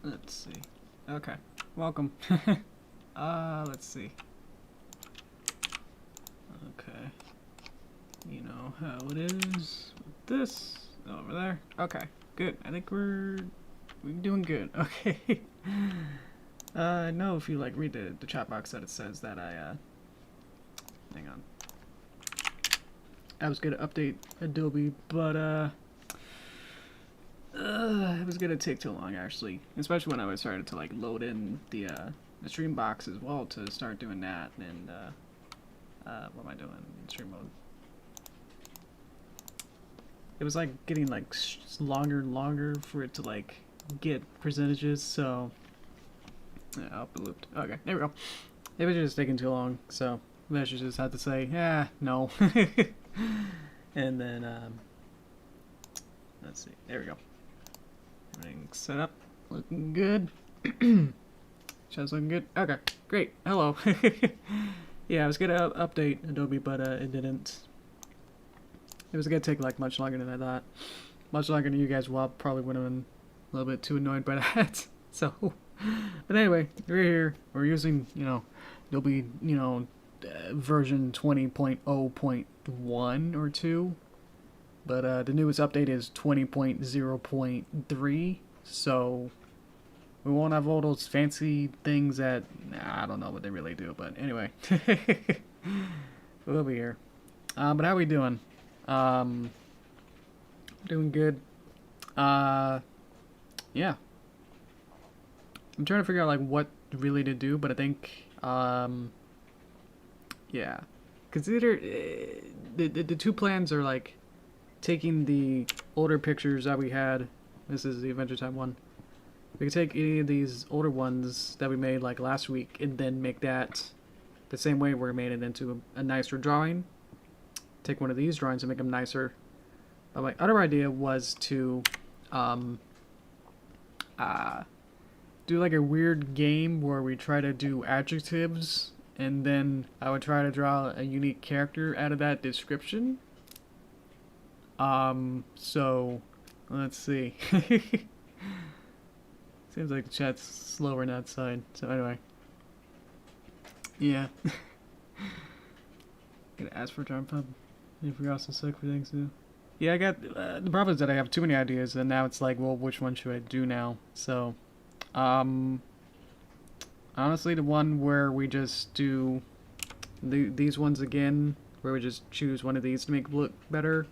Let's see. Okay, welcome. Let's see. Okay. You know how it is with this over there. Okay, good. I think we're doing good. Okay. I know if you like read the chat box that it says that hang on. I was gonna update Adobe, but it was gonna take too long actually, especially when I was started to like load in the stream box as well to start doing that. And what am I doing in stream mode? It was like getting like longer and longer for it to like get percentages. So yeah, I'll be looped. Okay, there we go. It was just taking too long, so I should just have to say, yeah, no. And then let's see. There we go. Everything's set up, looking good. Show's looking good. Okay, great. Hello. Yeah, I was gonna update Adobe, but it didn't. It was gonna take like much longer than I thought. Much longer than you guys probably would have been a little bit too annoyed by that. So, but anyway, we're here. We're using, you know, Adobe, you know, version 20.0.1 or 2. But the newest update is 20.0.3, so we won't have all those fancy things that, I don't know what they really do, but anyway. We'll be here. But how we doing? Doing good. Yeah. I'm trying to figure out like what really to do, but I think, yeah. Consider, the two plans are like, taking the older pictures that we had. This is the Adventure Time one. We could take any of these older ones that we made like last week and then make that the same way we made it into a nicer drawing. Take one of these drawings and make them nicer. But my other idea was to do like a weird game where we try to do adjectives and then I would try to draw a unique character out of that description. So, let's see. Seems like the chat's slower on that side. So anyway. Yeah. Gonna ask for John Pub. If we also suck for things too. Yeah, I got, the problem is that I have too many ideas and now it's like, well, which one should I do now? So, honestly, the one where we just do these ones again, where we just choose one of these to make it look better,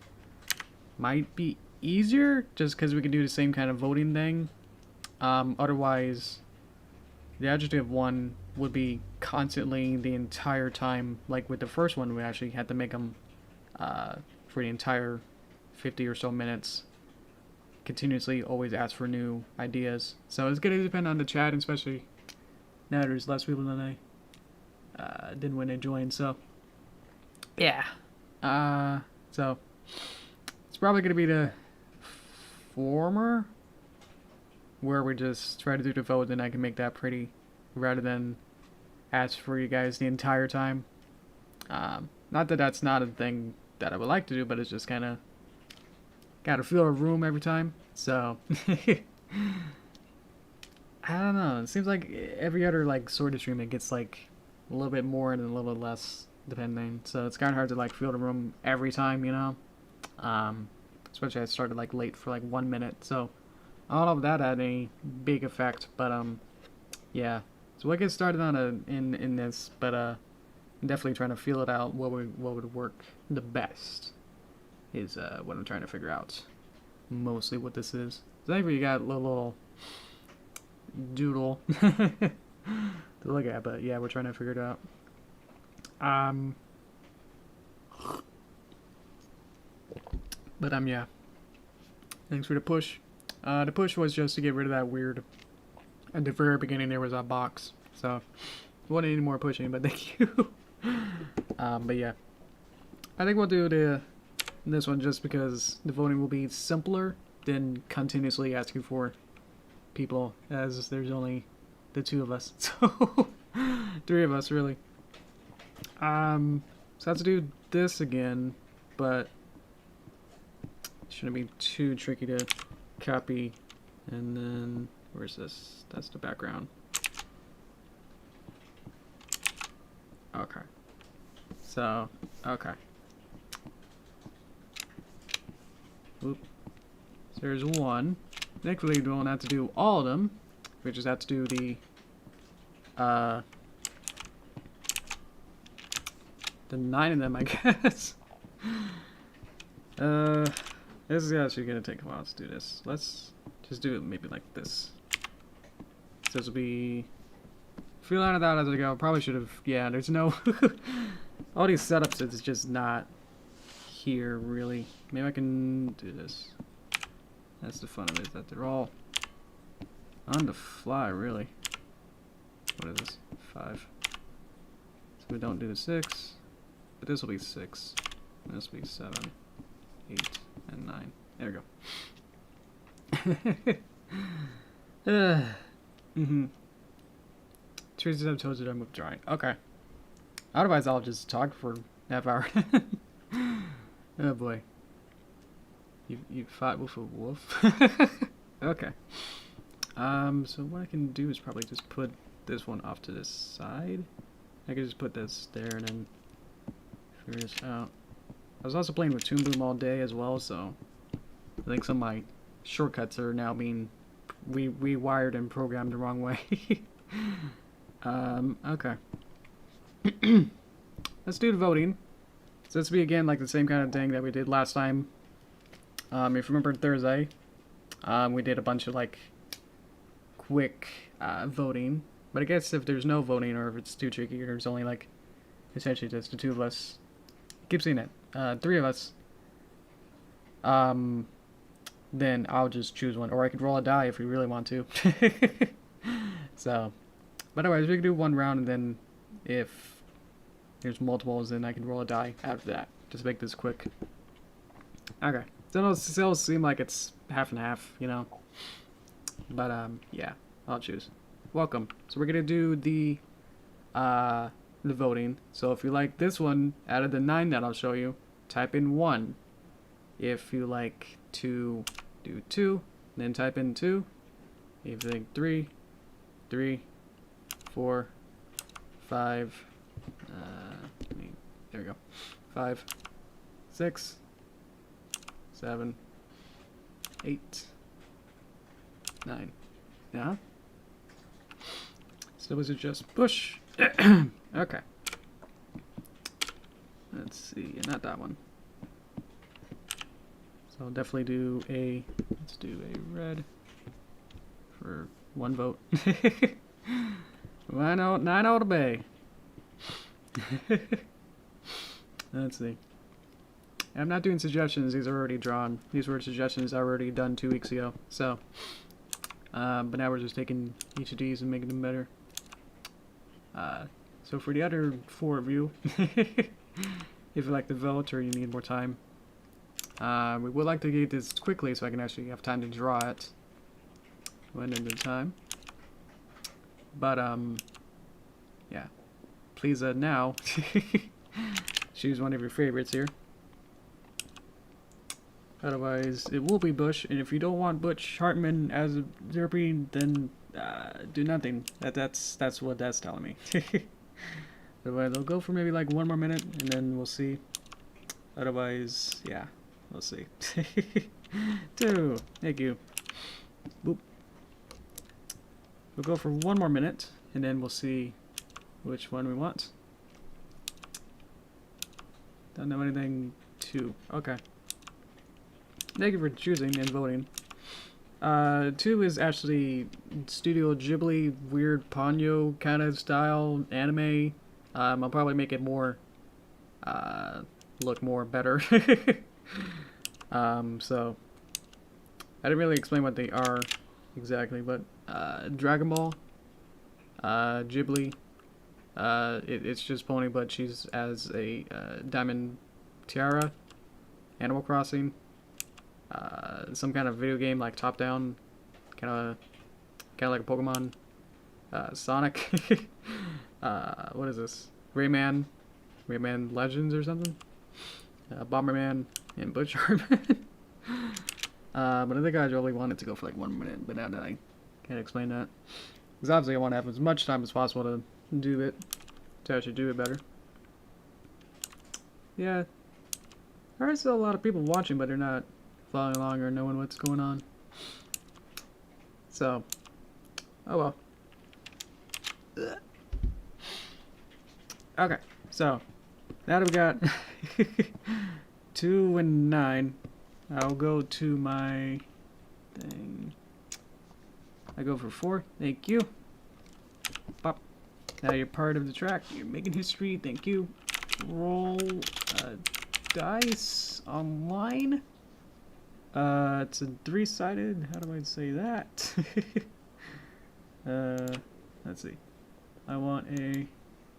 might be easier, just because we can do the same kind of voting thing. Otherwise, the adjective one would be constantly the entire time, like with the first one, we actually had to make them for the entire 50 or so minutes, continuously always ask for new ideas. So it's going to depend on the chat, especially now there's less people than I did when they joined, so yeah. So it's probably going to be the former, where we just try to do the vote and I can make that pretty, rather than ask for you guys the entire time. Not that that's not a thing that I would like to do, but it's just kind of gotta fill a room every time. So I don't know. It seems like every other like sort of stream it gets like a little bit more and a little bit less depending. So it's kind of hard to like fill the room every time, you know. Especially I started like late for like 1 minute, so I don't know if that had any big effect, but yeah. So we'll get started on in this, but I'm definitely trying to feel it out. What would work the best is what I'm trying to figure out. Mostly what this is. So I think we got a little doodle to look at, but yeah, we're trying to figure it out. But yeah. Thanks for the push. The push was just to get rid of that weird. At the very beginning, there was a box, so wasn't any more pushing. But thank you. But yeah, I think we'll do this one just because the voting will be simpler than continuously asking for people, as there's only the two of us, so 3 of us really. So I have to do this again, but it shouldn't be too tricky to copy, and then where's this? That's the background. Okay. So, okay. Oop. So there's one. Thankfully, we don't have to do all of them. We just have to do the 9 of them, I guess. This is actually gonna take a while to do this. Let's just do it maybe like this. So this will be... Feel out of that as I go. Probably should have... Yeah, there's no... All these setups, it's just not here, really. Maybe I can do this. That's the fun of it, that they're all on the fly, really. What is this? 5. So we don't do the 6. But this will be 6. And this will be 7, 8, and 9. There we go. Traces I've told you to move drawing. Okay. Otherwise, I'll just talk for half hour. Oh boy. You fought with a wolf? Okay. So what I can do is probably just put this one off to this side. I could just put this there and then figure this out. I was also playing with Toon Boom all day as well, so I think some of my shortcuts are now being rewired and programmed the wrong way. Okay. Let's do the voting. So this will be again like the same kind of thing that we did last time. If you remember Thursday, we did a bunch of like quick voting. But I guess if there's no voting or if it's too tricky or there's only like essentially just the 2 of us, keep seeing it, 3 of us, then I'll just choose one. Or I could roll a die if we really want to. So, but otherwise we can do 1 round and then if there's multiples then I can roll a die after that. Just make this quick. Okay. So it'll still seem like it's half and half, you know. But yeah, I'll choose. Welcome. So we're gonna do the voting. So if you like this one out of the 9 that I'll show you, type in 1. If you like to do 2, then type in 2. If you think 3, 3, 4, 5. There we go. 5, 6, 7, 8, 9. Yeah. So was it just push? Okay. Let's see, not that one. So I'll definitely do a. Let's do a red for 1 vote. Why not? 9 out of bay. Let's see. I'm not doing suggestions, these are already drawn. These were suggestions I already done 2 weeks ago. So, but now we're just taking each of these and making them better. So for the other 4 of you, if you like the vote or you need more time, we would like to get this quickly so I can actually have time to draw it one at a time. But, yeah. Please, now, choose one of your favorites here. Otherwise, it will be Bush, and if you don't want Butch Hartman as a Derpy, then do nothing. That's what that's telling me. Otherwise, they'll go for maybe like 1 more minute, and then we'll see. Otherwise, yeah, we'll see. 2, thank you. Boop. We'll go for 1 more minute, and then we'll see which one we want. Don't know anything. 2. Okay. Thank you for choosing and voting. 2 is actually Studio Ghibli, weird Ponyo kind of style anime. I'll probably make it more, look more better. So, I didn't really explain what they are exactly, but Dragon Ball, Ghibli, it's just Pony, but she's as a Diamond Tiara, Animal Crossing, some kind of video game like top-down, kind of like a Pokemon, Sonic, what is this? Rayman Legends or something? Bomberman and Butch Hartman. But I think I really wanted to go for like 1 minute, but now that I can't explain that. Because obviously I want to have as much time as possible to do it, to actually do it better. Yeah, there are still a lot of people watching, but they're not following along or knowing what's going on. So, oh well. Ugh. Okay, so now that we got 2 and 9, I'll go to my thing. I go for 4. Thank you. Pop. Now you're part of the track. You're making history. Thank you. Roll dice online. It's a 3-sided. How do I say that? Let's see. I want a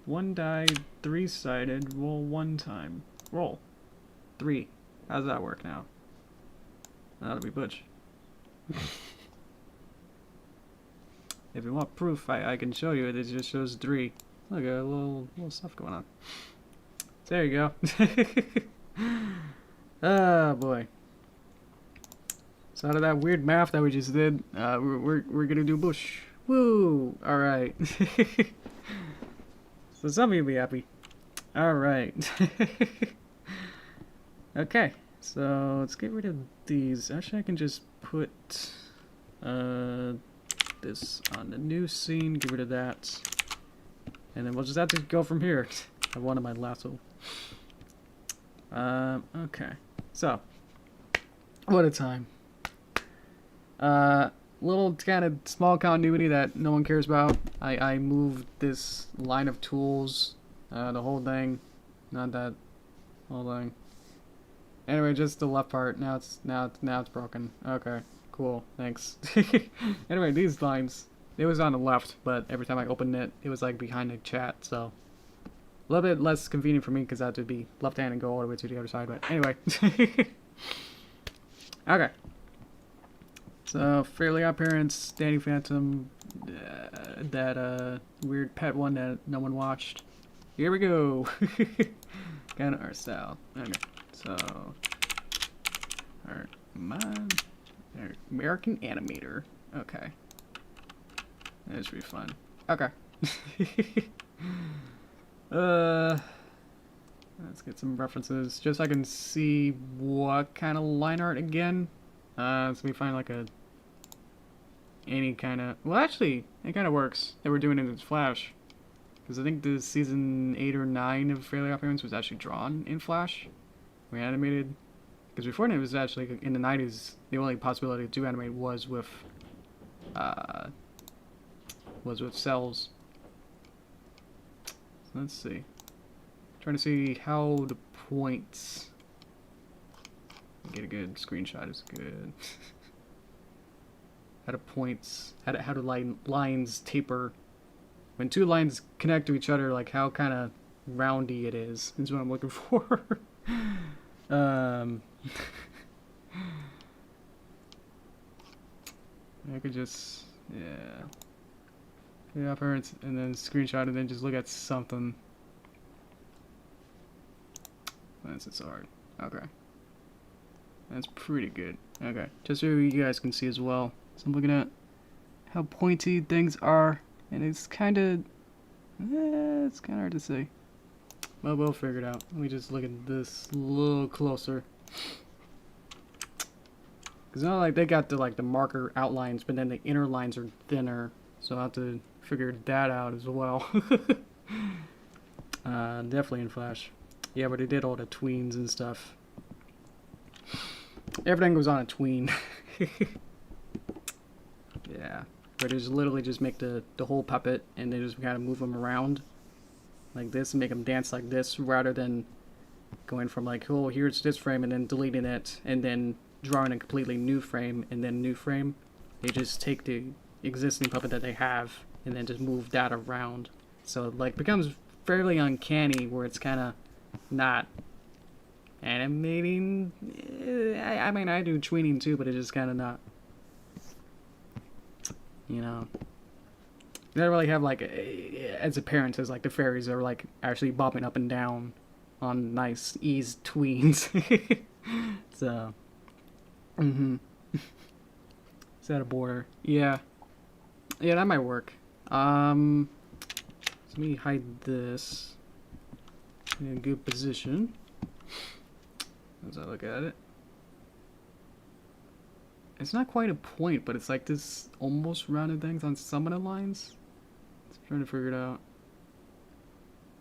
1 die 3-sided. Roll 1 time. Roll 3. How's that work now? That'll be butch. If you want proof, I can show you. It just shows 3. Look, a little stuff going on. So there you go. Oh boy. So out of that weird math that we just did, we're gonna do bush. Woo! All right. So some of you will be happy. All right. Okay. So let's get rid of these. Actually, I can just put this on the new scene. Get rid of that, and then we'll just have to go from here. I wanted my lasso. Okay. So, what a time. Little kind of small continuity that no one cares about. I moved this line of tools, the whole thing, not that whole thing. Anyway, just the left part. Now it's broken. Okay, cool. Thanks. Anyway, these lines, it was on the left, but every time I opened it, it was like behind the chat. So a little bit less convenient for me because I had to be left hand and go all the way to the other side. But anyway, okay. So Fairly Odd Parents, Danny Phantom, that weird pet one that no one watched. Here we go. Kind of our style. Okay. So, our American Animator. Okay. That should be fun. Okay. Let's get some references, just so I can see what kind of line art again. So we find like any kind of, well actually, it kind of works that we're doing it in Flash. Because I think the season 8 or 9 of Fairly Odd Parents was actually drawn in Flash. We animated, because before it was actually in the 90s, the only possibility to animate was with cells. So let's see. Trying to see how the points. Get a good screenshot is good. How the points, how the lines taper when 2 lines connect to each other. Like how kind of roundy it is what I'm looking for. I could just, yeah, parents, and then screenshot and then just look at something. That's so hard. Okay, that's pretty good. Okay, just so you guys can see as well. So I'm looking at how pointy things are, and it's kind of hard to say. Well, we'll figure it out. Let me just look at this a little closer. Because not like they got the marker outlines, but then the inner lines are thinner. So I'll have to figure that out as well. Definitely in Flash. Yeah, but they did all the tweens and stuff. Everything goes on a tween. Yeah. Where they just literally just make the whole puppet and they just kind of move them around. Like this and make them dance like this rather than going from like, oh, here's this frame and then deleting it and then drawing a completely new frame and then new frame. They just take the existing puppet that they have and then just move that around. So it like becomes fairly uncanny where it's kind of not animating. I mean, I do tweening too, but it's just kind of not, you know. They don't really have like as appearances like the fairies are like actually bobbing up and down on nice ease tweens. So Is that a border? Yeah. Yeah, that might work. Let me hide this in a good position as I look at it. It's not quite a point, but it's like this almost rounded things on some of the lines. I'm trying to figure it out.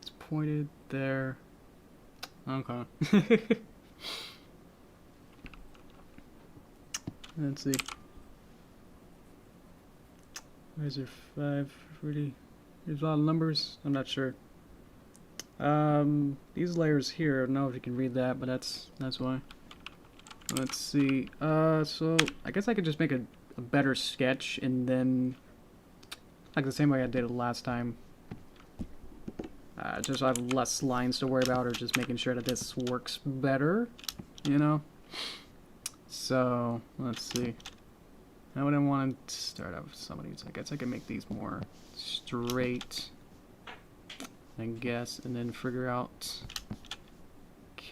It's pointed there. Okay. Let's see. Why is there 5? Pretty. There's a lot of numbers. I'm not sure. These layers here. I don't know if you can read that, but that's why. Let's see. So I guess I could just make a better sketch and then, like the same way I did it last time. Just so I have less lines to worry about, or just making sure that this works better, you know? So, let's see. How would I want to start out with some of these? I guess I can make these more straight, I guess, and then figure out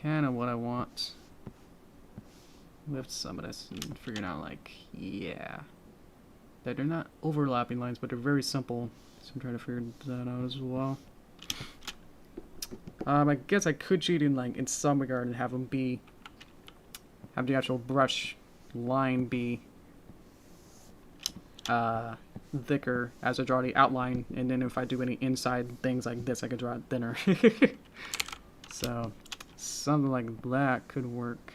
kind of what I want. Lift some of this and figuring out, like, yeah. That they're not overlapping lines, but they're very simple. So I'm trying to figure that out as well. I guess I could cheat in some regard and have them have the actual brush line be thicker as I draw the outline, and then if I do any inside things like this, I could draw it thinner. So something like that could work.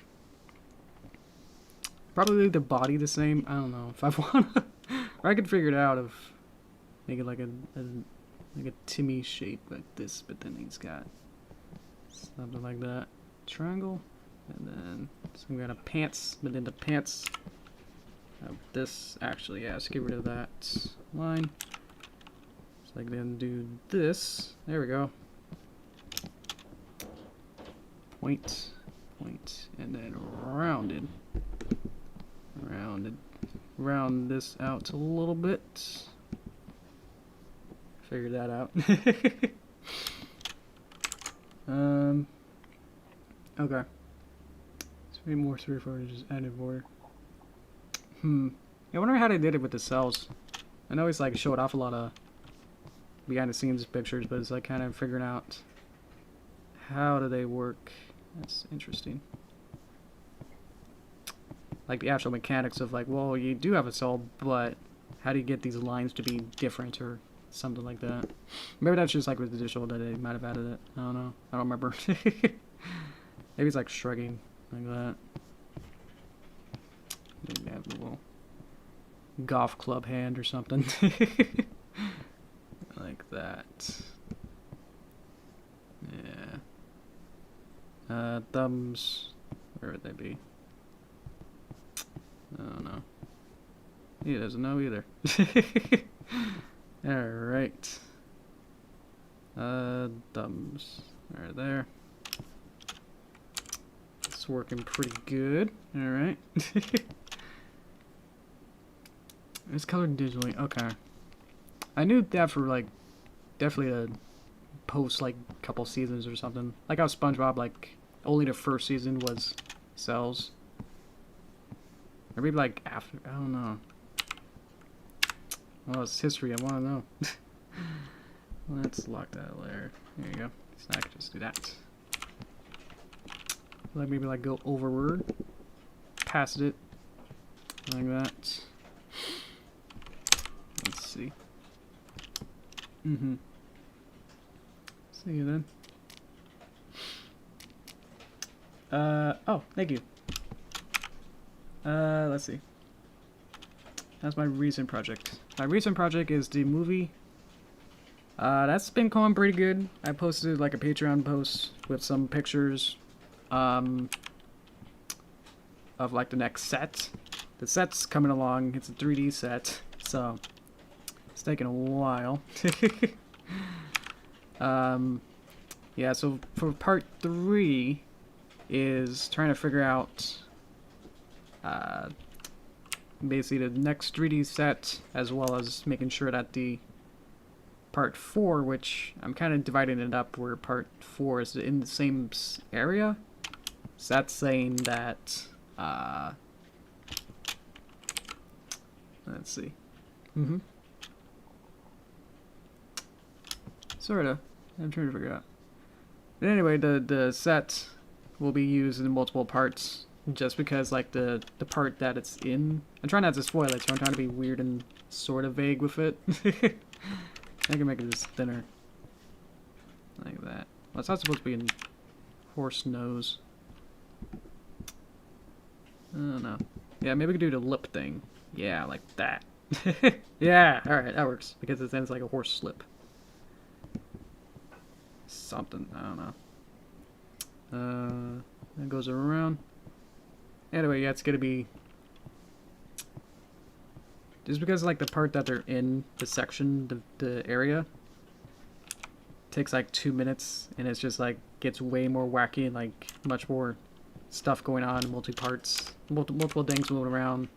Probably the body the same. I don't know if I want to, or I could figure it out of make it like a Timmy shape like this, but then he's got something like that. Triangle, and then some kind of pants, but then the pants have this. Actually, yeah, let's get rid of that line. So I can then do this. There we go. Point, and then rounded. Round this out a little bit. Figure that out. Okay. Let's make more 3 or 4 just added border. Yeah, I wonder how they did it with the cells. I know it's like showed off a lot of behind the scenes pictures, but it's like kind of figuring out how do they work. That's interesting. Like the actual mechanics of like, well, you do have a cell, but how do you get these lines to be different or something like that? Maybe that's just like with the digital that they might have added it. I don't know. I don't remember. Maybe it's like shrugging like that. Maybe have a little golf club hand or something. Like that. Yeah. Thumbs. Where would they be? I don't know. He doesn't know either. Alright. Thumbs. Right there. It's working pretty good. Alright. It's colored digitally. Okay. I knew that for like definitely a post like couple seasons or something. Like how SpongeBob, like only the first season was cells. Or maybe like after, I don't know. Well, it's history, I want to know. Let's lock that layer. There you go. So I can just do that. Like maybe like go overward, past it, like that. Let's see. See you then. Oh, thank you. Let's see. That's my recent project. My recent project is the movie. That's been going pretty good. I posted like a Patreon post with some pictures, of like the next set. The set's coming along. It's a 3D set, so it's taking a while. Yeah, so for part 3 is trying to figure out basically the next 3D set, as well as making sure that the part 4, which I'm kind of dividing it up where part 4 is in the same area. So that's saying that Let's see. Sorta. I'm trying to figure out. But anyway, the set will be used in multiple parts, just because like the part that it's in. I'm trying not to spoil it, so I'm trying to be weird and sort of vague with it. I can make it just thinner, like that. Well, it's not supposed to be in horse nose. I don't know. Yeah, maybe we could do the lip thing. Yeah, like that. Yeah, alright, that works. Because then it's like a horse slip. Something, I don't know. That goes around. Anyway, yeah, it's gonna be... Just because like the part that they're in, the section, the area, takes like 2 minutes, and it's just like, gets way more wacky and like much more stuff going on, multi-parts, multiple things moving around.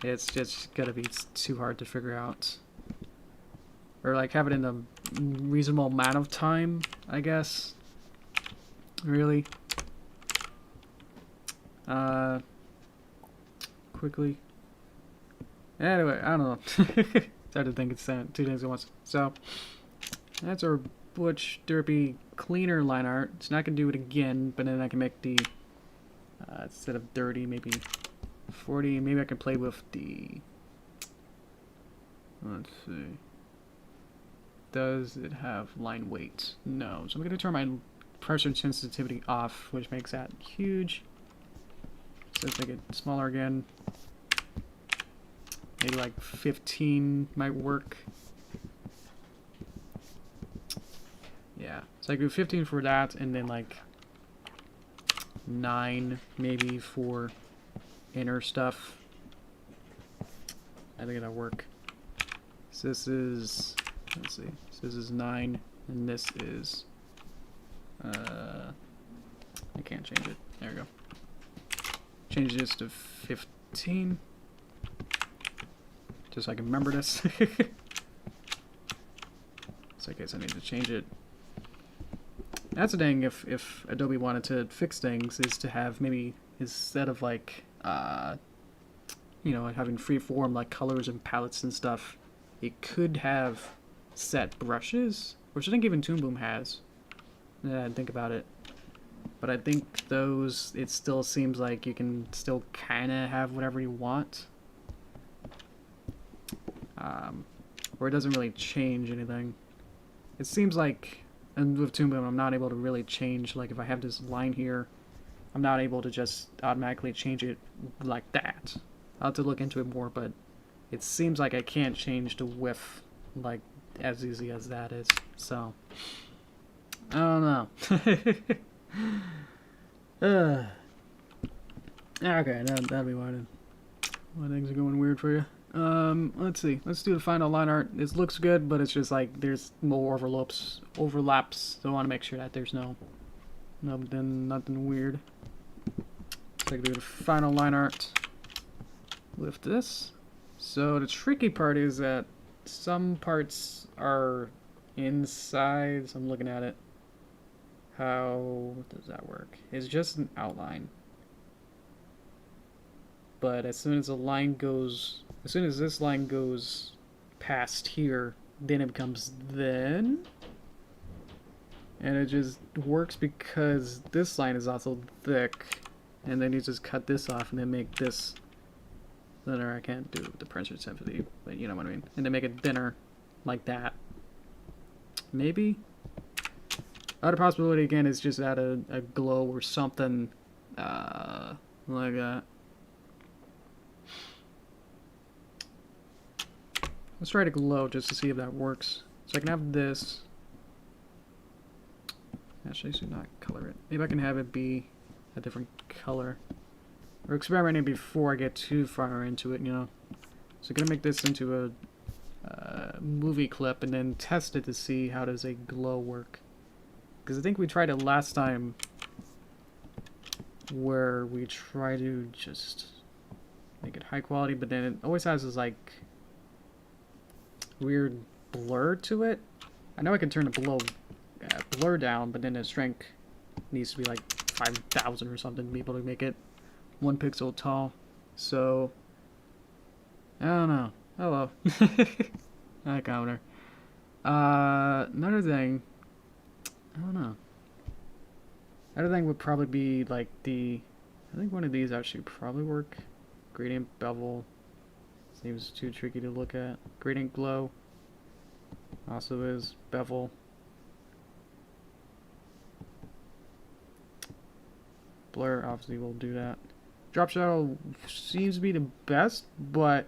It's just gotta be too hard to figure out. Or like have it in a reasonable amount of time, I guess. Really. Quickly. Anyway, I don't know. It's hard to think it's two things at once. So, that's our Butch Derpy cleaner line art. It's not gonna do it again, but then I can make the, instead of 30, maybe 40. Maybe I can play with the, let's see. Does it have line weight? No. So I'm gonna turn my pressure sensitivity off, which makes that huge. So let's make it smaller again. Maybe like 15 might work. Yeah. So I do 15 for that, and then like 9 maybe for inner stuff. I think that'll work. So this is, let's see. So this is 9, and this is, I can't change it. There we go. Change this to 15. Just so I can remember this. So I guess I need to change it. That's the thing, if Adobe wanted to fix things, is to have maybe, instead of like, you know, having free form like colors and palettes and stuff, it could have set brushes, which I think even Toon Boom has. Yeah, think about it. But I think those, it still seems like you can still kind of have whatever you want. Or it doesn't really change anything. It seems like, and with Toon Boom, I'm not able to really change, like if I have this line here, I'm not able to just automatically change it like that. I'll have to look into it more, but it seems like I can't change the width like as easy as that is. So, I don't know. Okay, that'll be why things are going weird for you. Let's see. Let's do the final line art. This looks good, but it's just like there's more overlaps. So I want to make sure that there's nothing weird. So I can do the final line art with this. So the tricky part is that some parts are inside. So I'm looking at it. How does that work? It's just an outline. But as soon as the line goes, as soon as this line goes past here, then it becomes then. And it just works because this line is also thick. And then you just cut this off and then make this thinner. I can't do the pressure sensitivity, but you know what I mean. And then make it thinner like that. Maybe? Other possibility again is just add a glow or something like that. Let's try to glow just to see if that works. So I can have this. Actually, I should not color it. Maybe I can have it be a different color. We're experimenting before I get too far into it, you know. So I'm gonna make this into a movie clip and then test it to see how does a glow work. Because I think we tried it last time where we try to just make it high quality, but then it always has this like weird blur to it. I know I can turn the blur down, but then the strength needs to be like 5,000 or something to be able to make it 1 pixel tall. So I don't know. Hello. Hi, counter. Another thing. I don't know. Another thing would probably be like the. I think one of these actually probably work. Gradient bevel. Seems too tricky to look at. Gradient glow. Also is bevel. Blur obviously will do that. Drop shadow seems to be the best, but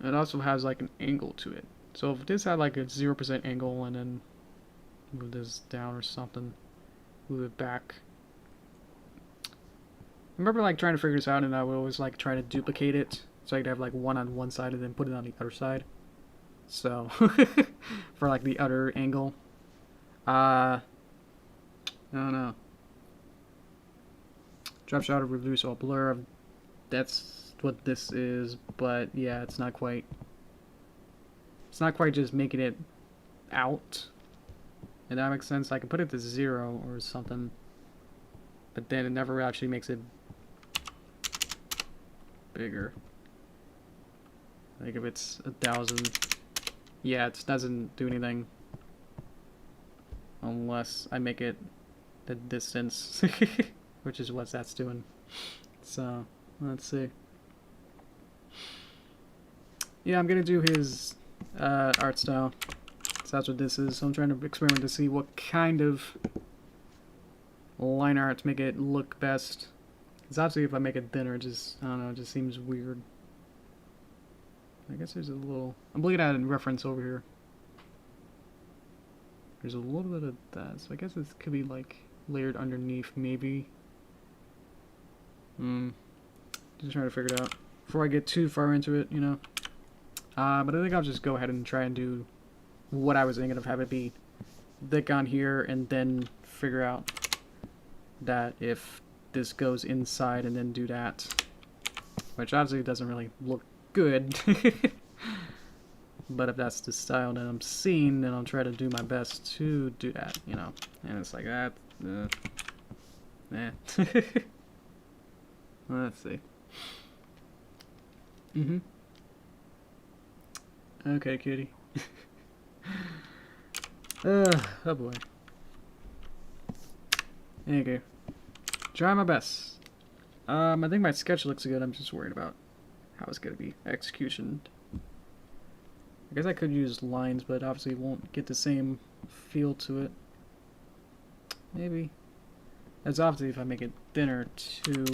it also has like an angle to it. So if this had like a 0% angle and then move this down or something, move it back. I remember like trying to figure this out, and I would always like try to duplicate it so I could have like one on one side and then put it on the other side. So for like the other angle. I don't know. Drop shadow, reduce all blur. That's what this is, but yeah, it's not quite. It's not quite just making it out. And that makes sense. I can put it to 0 or something, but then it never actually makes it bigger. Like if it's 1,000, yeah, it doesn't do anything unless I make it the distance. Which is what that's doing. So, let's see. Yeah, I'm gonna do his art style. So that's what this is. So I'm trying to experiment to see what kind of line art to make it look best. Because obviously if I make it thinner, it just, I don't know, it just seems weird. I guess there's a little... I'm looking at a reference over here. There's a little bit of that. So I guess this could be like layered underneath, maybe. Just trying to figure it out before I get too far into it, you know. But I think I'll just go ahead and try and do what I was thinking of, have it be thick on here, and then figure out that if this goes inside and then do that, which obviously doesn't really look good. But if that's the style that I'm seeing, then I'll try to do my best to do that, you know. And it's like that. Let's see. Okay, kitty. Oh boy. There you go. Try my best. I think my sketch looks good. I'm just worried about how it's gonna be executioned. I guess I could use lines, but obviously it won't get the same feel to it. Maybe. That's obviously if I make it thinner too.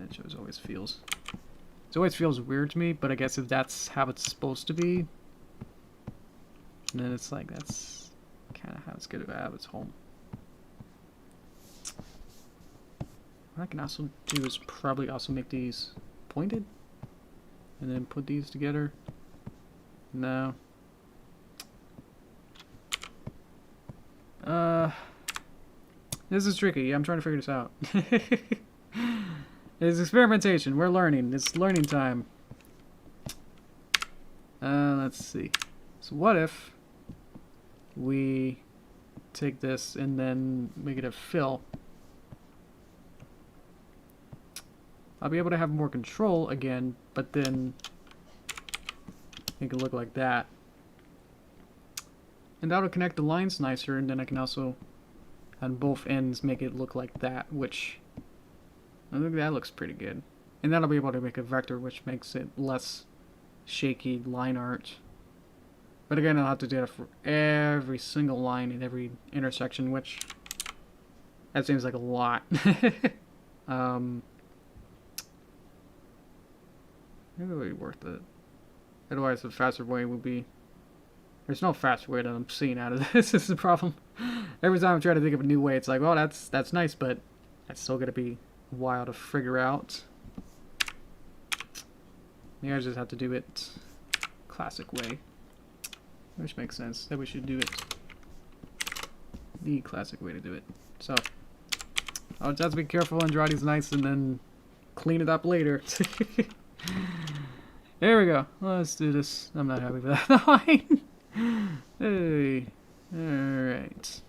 It just always feels. It always feels weird to me, but I guess if that's how it's supposed to be, then it's like that's kind of how it's gonna have its home. What I can also do is probably also make these pointed, and then put these together. No. This is tricky. I'm trying to figure this out. It's experimentation. We're learning. It's learning time. Let's see. So what if we take this and then make it a fill? I'll be able to have more control again, but then make it look like that. And that'll connect the lines nicer, and then I can also, on both ends, make it look like that, which I think that looks pretty good. And that'll be able to make a vector, which makes it less shaky line art. But again, I'll have to do that for every single line in every intersection, which that seems like a lot. Maybe it would be worth it. Otherwise, the faster way would be... There's no faster way that I'm seeing out of this. This is the problem. Every time I try to think of a new way, it's like, well, that's nice, but that's still gonna be wild to figure out. Maybe I just have to do it classic way, which makes sense that we should do it the classic way to do it. So I'll just have to be careful and draw these nice, and then clean it up later. There we go. Let's do this. I'm not happy with that line. Hey. Alright.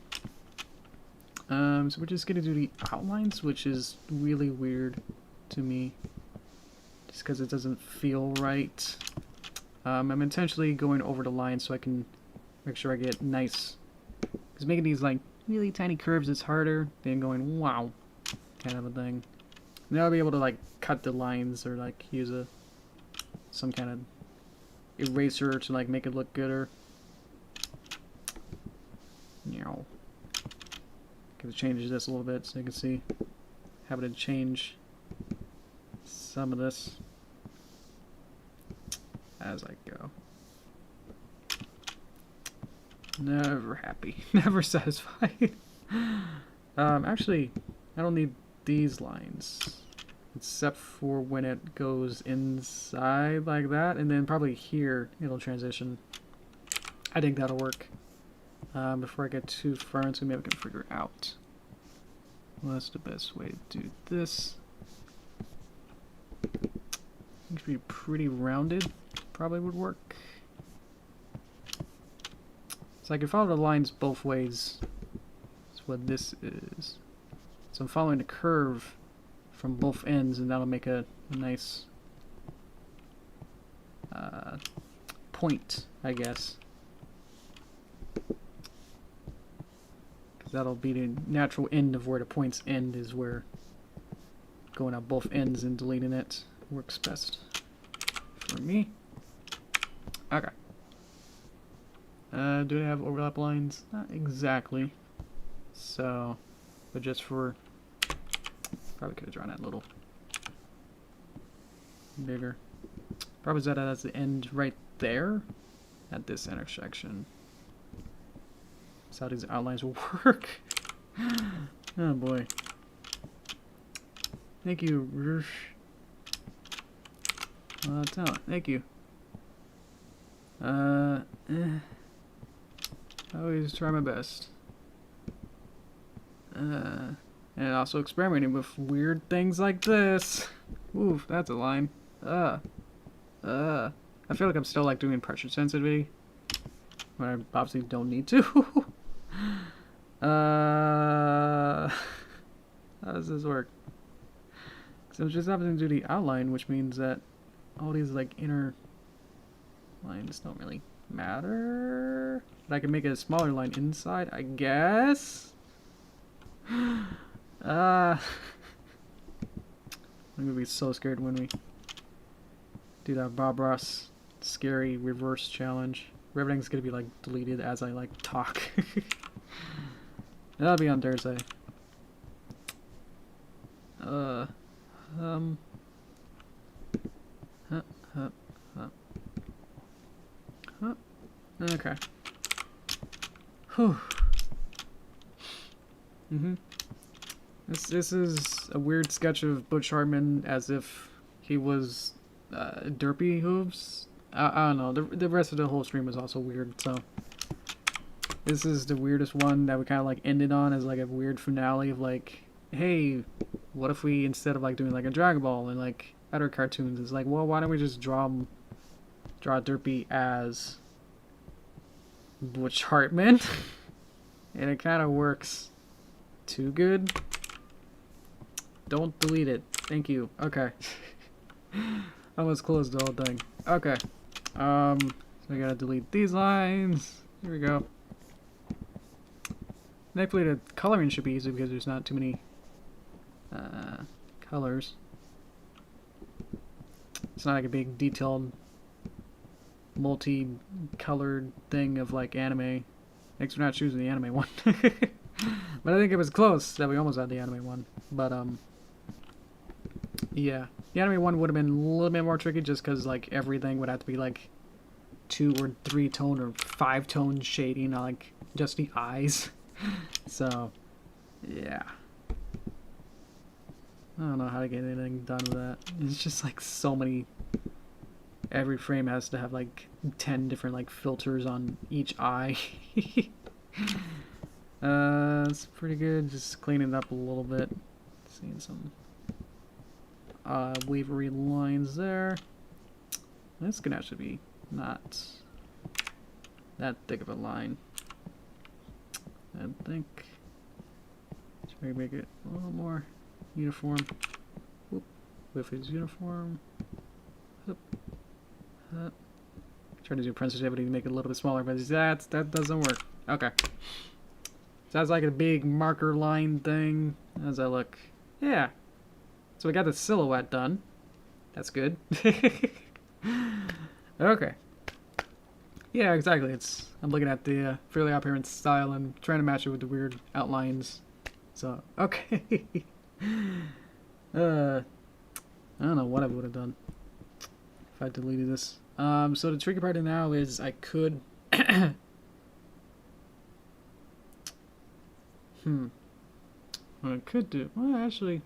So we're just gonna do the outlines, which is really weird. to me, just because it doesn't feel right. I'm intentionally going over the line so I can make sure I get nice, because making these like really tiny curves is harder than going wow kind of a thing. Then I'll be able to like cut the lines or like use some kind of eraser to like make it look gooder. Gonna change this a little bit so you can see. Have it change some of this as I go. Never happy, never satisfied. Actually, I don't need these lines, except for when it goes inside like that, and then probably here it'll transition. I think that'll work. Before I get too far into it, maybe I can figure out what's the best way to do this. It should be pretty rounded, probably would work. So I can follow the lines both ways. That's what this is. So I'm following the curve from both ends, and that'll make a nice point, I guess. Because that'll be the natural end of where the points end, is where going out both ends and deleting it works best for me. Okay. Do they have overlap lines? Not exactly. So, but just for, probably could have drawn that a little bigger. Probably set that as the end right there at this intersection. That's how these outlines will work. Oh boy. Thank you, Rush. Talent. Thank you. I always try my best. And also experimenting with weird things like this. Oof, that's a line. I feel like I'm still like doing pressure sensitivity, when I obviously don't need to. How does this work? So I'm just having to do the outline, which means that all these like inner lines don't really matter. But I can make a smaller line inside, I guess. I'm gonna be so scared when we do that Bob Ross scary reverse challenge. Everything's gonna be like deleted as I like talk. That'll be on Thursday. Okay. Whew. This is a weird sketch of Butch Hartman as if he was Derpy Hooves. I don't know. The rest of the whole stream was also weird. So this is the weirdest one that we kind of like ended on as like a weird finale of like, hey, what if we, instead of like doing like a Dragon Ball and like other cartoons, it's like, well, why don't we just draw Derpy as Butch Hartman? And it kind of works too good. Don't delete it. Thank you. Okay. Almost closed the whole thing. Okay. So I gotta delete these lines. Here we go. Thankfully the coloring should be easy because there's not too many colors. It's not like a big detailed multi-colored thing of like anime. Thanks for not choosing the anime one. But I think it was close that we almost had the anime one. But yeah, the anime one would have been a little bit more tricky just because like everything would have to be like 2 or 3 tone or 5 tone shading, not like just the eyes. So yeah, I don't know how to get anything done with that. It's just like so many. Every frame has to have like 10 different like filters on each eye. It's pretty good. Just cleaning it up a little bit. Seeing some wavery lines there. This can actually be not that thick of a line, I think. Try to make it a little more uniform. Whoop. with his uniform. Try to do print sensitivity to make it a little bit smaller, but that doesn't work. Okay. Sounds like a big marker line thing. How does that look? Yeah. So we got the silhouette done. That's good. Okay. Yeah, exactly. I'm looking at the Fairly Odd Parents style and trying to match it with the weird outlines. So, okay. I don't know what I would have done if I deleted this. So the tricky part now is I could... What I could do... Well, actually,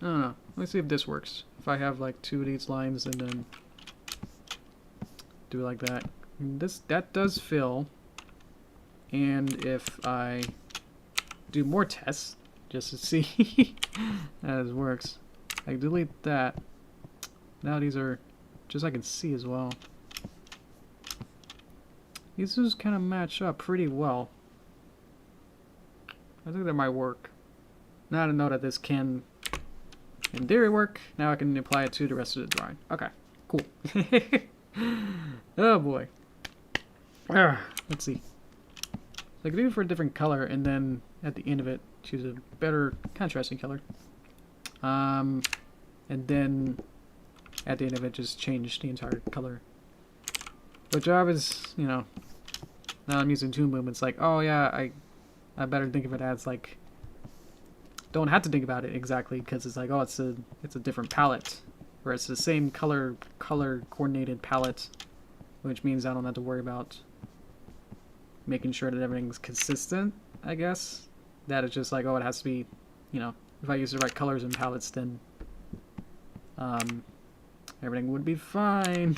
I don't know. Let's see if this works. If I have like 2 of these lines and then do it like that. That does fill. And if I do more tests, just to see how this works, I delete that. Now these are just so I can see as well. These just kind of match up pretty well. I think that might work. Now to know that this can, in theory, work. Now I can apply it to the rest of the drawing. Okay, cool. Oh boy. Let's see. So I can do it for a different color, and then at the end of it, choose a better contrasting color. And then at the end of it, just change the entire color. Which I was, you know, now I'm using toon movements, like, oh yeah, I better think of it as like, don't have to think about it exactly, because it's like, oh, it's a different palette, where it's the same color coordinated palette, which means I don't have to worry about making sure that everything's consistent, I guess. That it's just like, oh, it has to be, you know, if I use the right colors and palettes, then everything would be fine.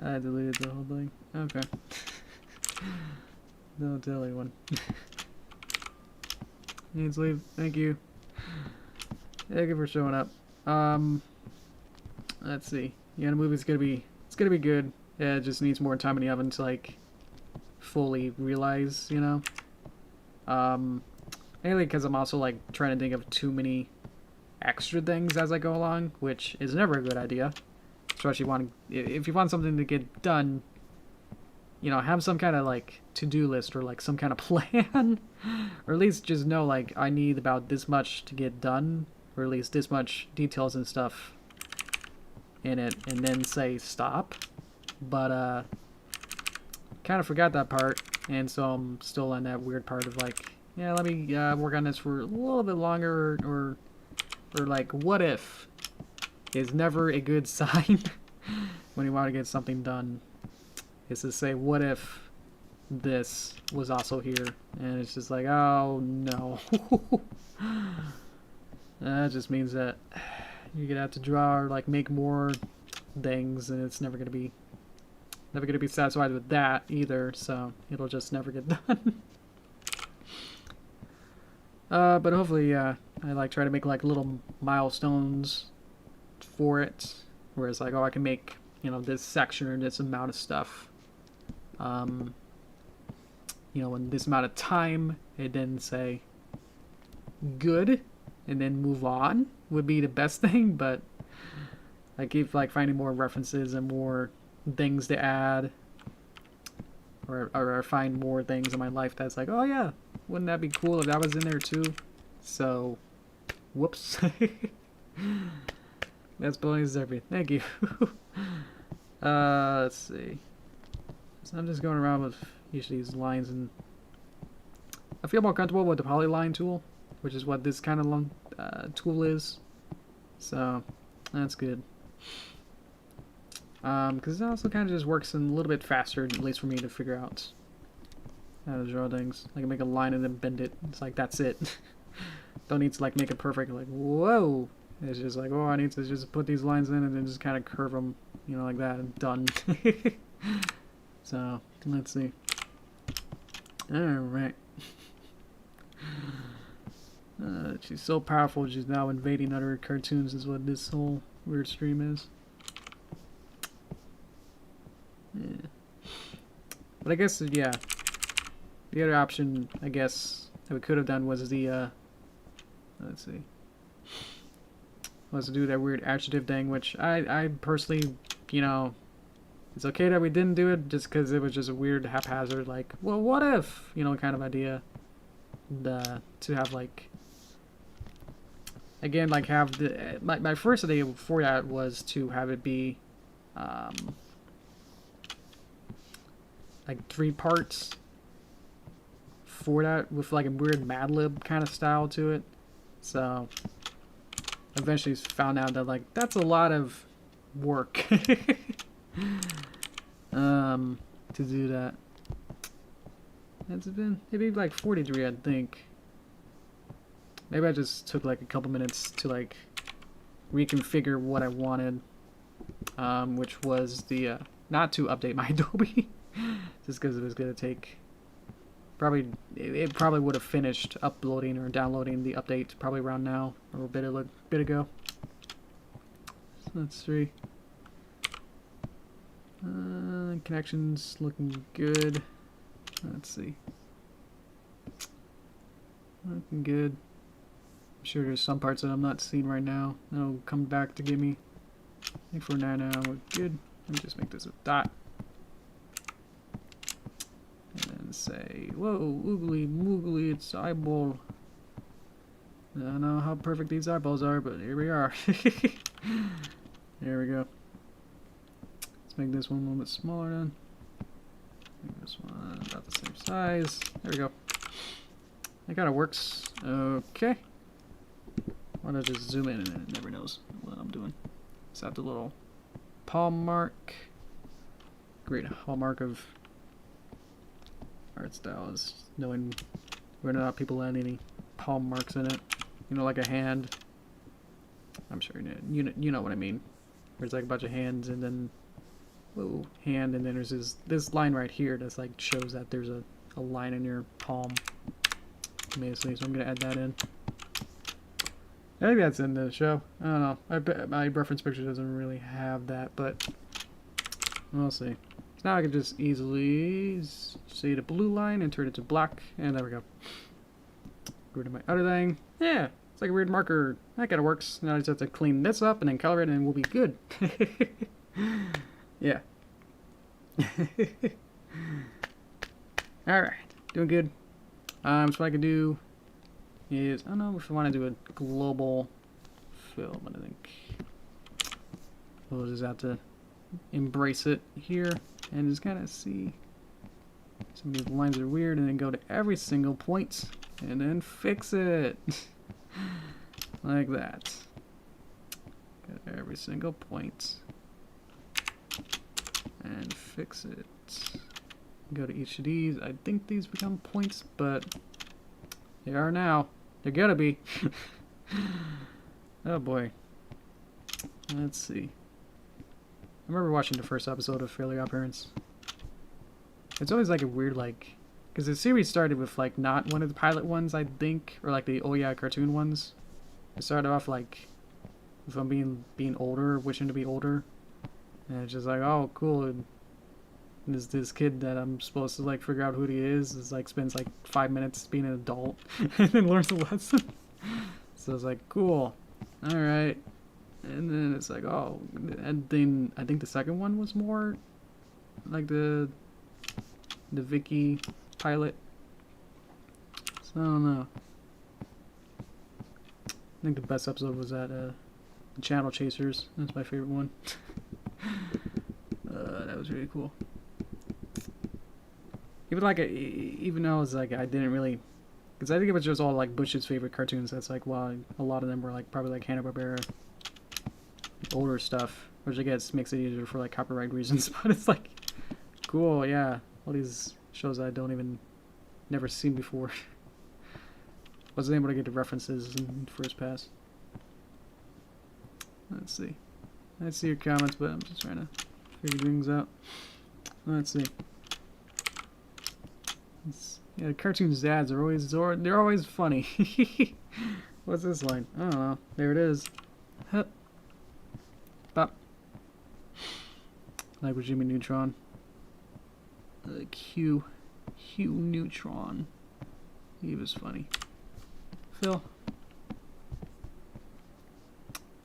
I deleted the whole thing. Okay. Don't tell anyone. Needs leave. Thank you. Thank you for showing up. Let's see. Yeah, the movie's gonna be good. Yeah, it just needs more time in the oven to like fully realize, you know. Mainly because I'm also like trying to think of too many extra things as I go along, which is never a good idea. Especially if you want something to get done, you know, have some kind of like to-do list or like some kind of plan, or at least just know like I need about this much to get done, or at least this much details and stuff in it, and then say stop. But kind of forgot that part, and so I'm still on that weird part of like, yeah, let me work on this for a little bit longer, or like, what if is never a good sign when you want to get something done. Is to say, what if this was also here? And it's just like, oh no. That just means that you're gonna have to draw or like make more things, and it's never gonna be satisfied with that either, so it'll just never get done. But hopefully, I like try to make like little milestones for it, where it's like, oh, I can make, you know, this section or this amount of stuff, you know, in this amount of time, and then say good, and then move on would be the best thing. But I keep like finding more references and more things to add, or find more things in my life that's like, oh yeah, wouldn't that be cool if that was in there too? So, whoops. That's bonus everything. Thank you. Let's see. So I'm just going around with each of these lines, and I feel more comfortable with the polyline tool, which is what this kind of tool is. So that's good. Because it also kind of just works in a little bit faster, at least for me, to figure out how to draw things. I can make a line and then bend it. It's like, that's it. Don't need to like make it perfect. Like, whoa. It's just like, oh, I need to just put these lines in and then just kind of curve them, you know, like that, and done. So, let's see. Alright. She's so powerful, she's now invading other cartoons, is what this whole weird stream is. Yeah. But I guess, yeah. The other option, I guess, that we could have done was the, let's see. was to do that weird adjective thing, which I personally, you know, it's okay that we didn't do it just because it was just a weird haphazard, like, well, what if, you know, kind of idea. To have like, again, like have the, my first idea for that was to have it be, like 3 parts for that with like a weird Mad Lib kind of style to it. So eventually found out that like that's a lot of work to do that. It's been maybe like 43, I think. Maybe I just took like a couple minutes to like reconfigure what I wanted, which was the not to update my Adobe, just because it was gonna take probably it probably would have finished uploading or downloading the update probably around now or a bit ago. So let's see. Connections looking good. Let's see. Looking good. I'm sure there's some parts that I'm not seeing right now. That'll come back to give me. I think for now we're good. Let me just make this a dot. And then say, whoa, oogly moogly, it's eyeball. I don't know how perfect these eyeballs are, but here we are. There we go. Let's make this one a little bit smaller then. Make this one about the same size. There we go. That kind of works. Okay. Why don't I just zoom in and it never knows what I'm doing. Let's have the little palm mark. Great hallmark of art style is knowing whether or not people add any palm marks in it. You know, like a hand. I'm sure you know what I mean. There's like a bunch of hands and then whoa, hand, and then there's this line right here that's like shows that there's a line in your palm. Basically, so I'm gonna add that in. I think that's in the show. I don't know. I bet my reference picture doesn't really have that, but we'll see. So now I can just easily see the blue line and turn it to black, and there we go. Go to my other thing. Yeah, it's like a weird marker. That kind of works. Now I just have to clean this up and then color it, and we'll be good. Yeah. Alright, doing good. So what I can do is, I don't know if I want to do a global fill, but I think we'll just have to embrace it here and just kind of see some of these lines are weird, and then go to every single point and then fix it. Like that. Go to every single point and fix it. Go to each of these. I think these become points, but they are now. They're gonna be. Oh boy. Let's see. I remember watching the first episode of Fairly Odd Parents. It's always like a weird, like, because the series started with like not one of the pilot ones, I think, or like the oh yeah cartoon ones. It started off like with them being older, wishing to be older. And it's just like, oh, cool. And there's this kid that I'm supposed to like figure out who he is like spends like 5 minutes being an adult and then learns a lesson. So it's like, cool. Alright. And then it's like, oh, and then I think the second one was more like the Vicky pilot. So I don't know. I think the best episode was that Channel Chasers. That's my favorite one. That was really cool. Even like, even though it's like I didn't really, because I think it was just all like Bush's favorite cartoons. That's like, well, a lot of them were like probably like Hanna-Barbera, older stuff, which I guess makes it easier for like copyright reasons. But it's like, cool, yeah, all these shows I don't even never seen before. Wasn't able to get the references in first pass. Let's see. I see your comments, but I'm just trying to figure things out. Let's see. Yeah, cartoons dads are always they're always funny. What's this line? I don't know. There it is. Hup. Bop. Like with Jimmy Neutron. Like Hugh Neutron. He was funny. Phil.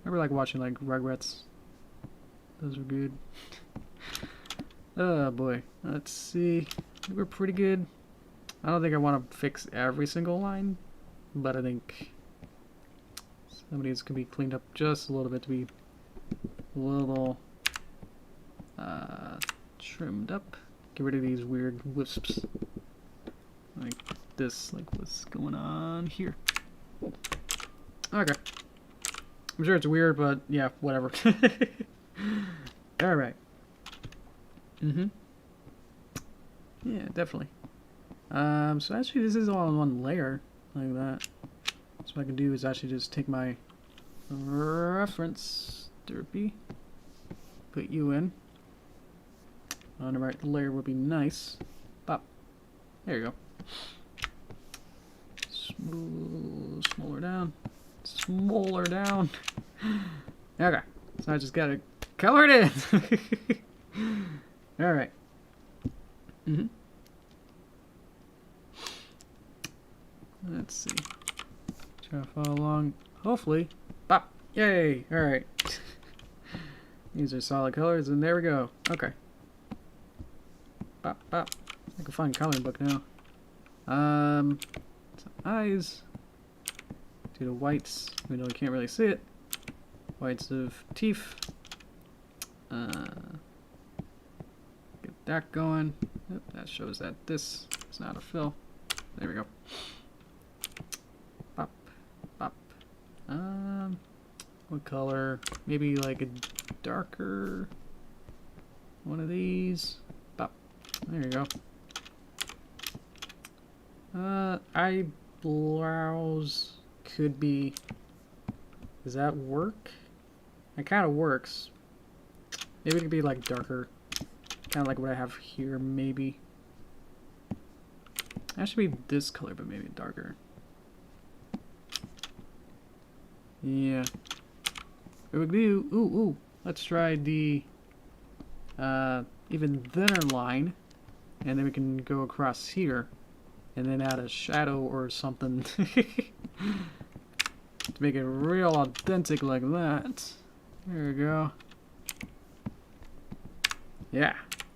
remember like watching like Rugrats. Those were good. Oh boy. Let's see. We're pretty good. I don't think I want to fix every single line, but I think some of these can be cleaned up just a little bit to be a little trimmed up. Get rid of these weird wisps. Like this, like what's going on here. Okay. I'm sure it's weird, but yeah, whatever. Alright. Yeah, definitely. So actually this is all in one layer, like that. So what I can do is actually just take my reference, Derpy, put you in. On the right layer would be nice. Pop. There you go. Smaller down. Smaller down. Okay. So I just gotta color it in. Alright. Let's see. Try to follow along. Hopefully. Pop. Yay. Alright. These are solid colors, and there we go. Okay. Pop, pop. I can find a coloring book now. Some eyes. Do the whites, even though you can't really see it. Whites of teeth. Get that going. Yep, that shows that this is not a fill. There we go. Pop, pop. What color? Maybe like a darker one of these. Pop. There you go. Eyebrows could be. Does that work? It kind of works. Maybe it could be like darker. Kind of like what I have here, maybe. That should be this color, but maybe darker. Yeah. It would be. Ooh. Let's try the even thinner line, and then we can go across here, and then add a shadow or something to make it real authentic like that. There we go. Yeah.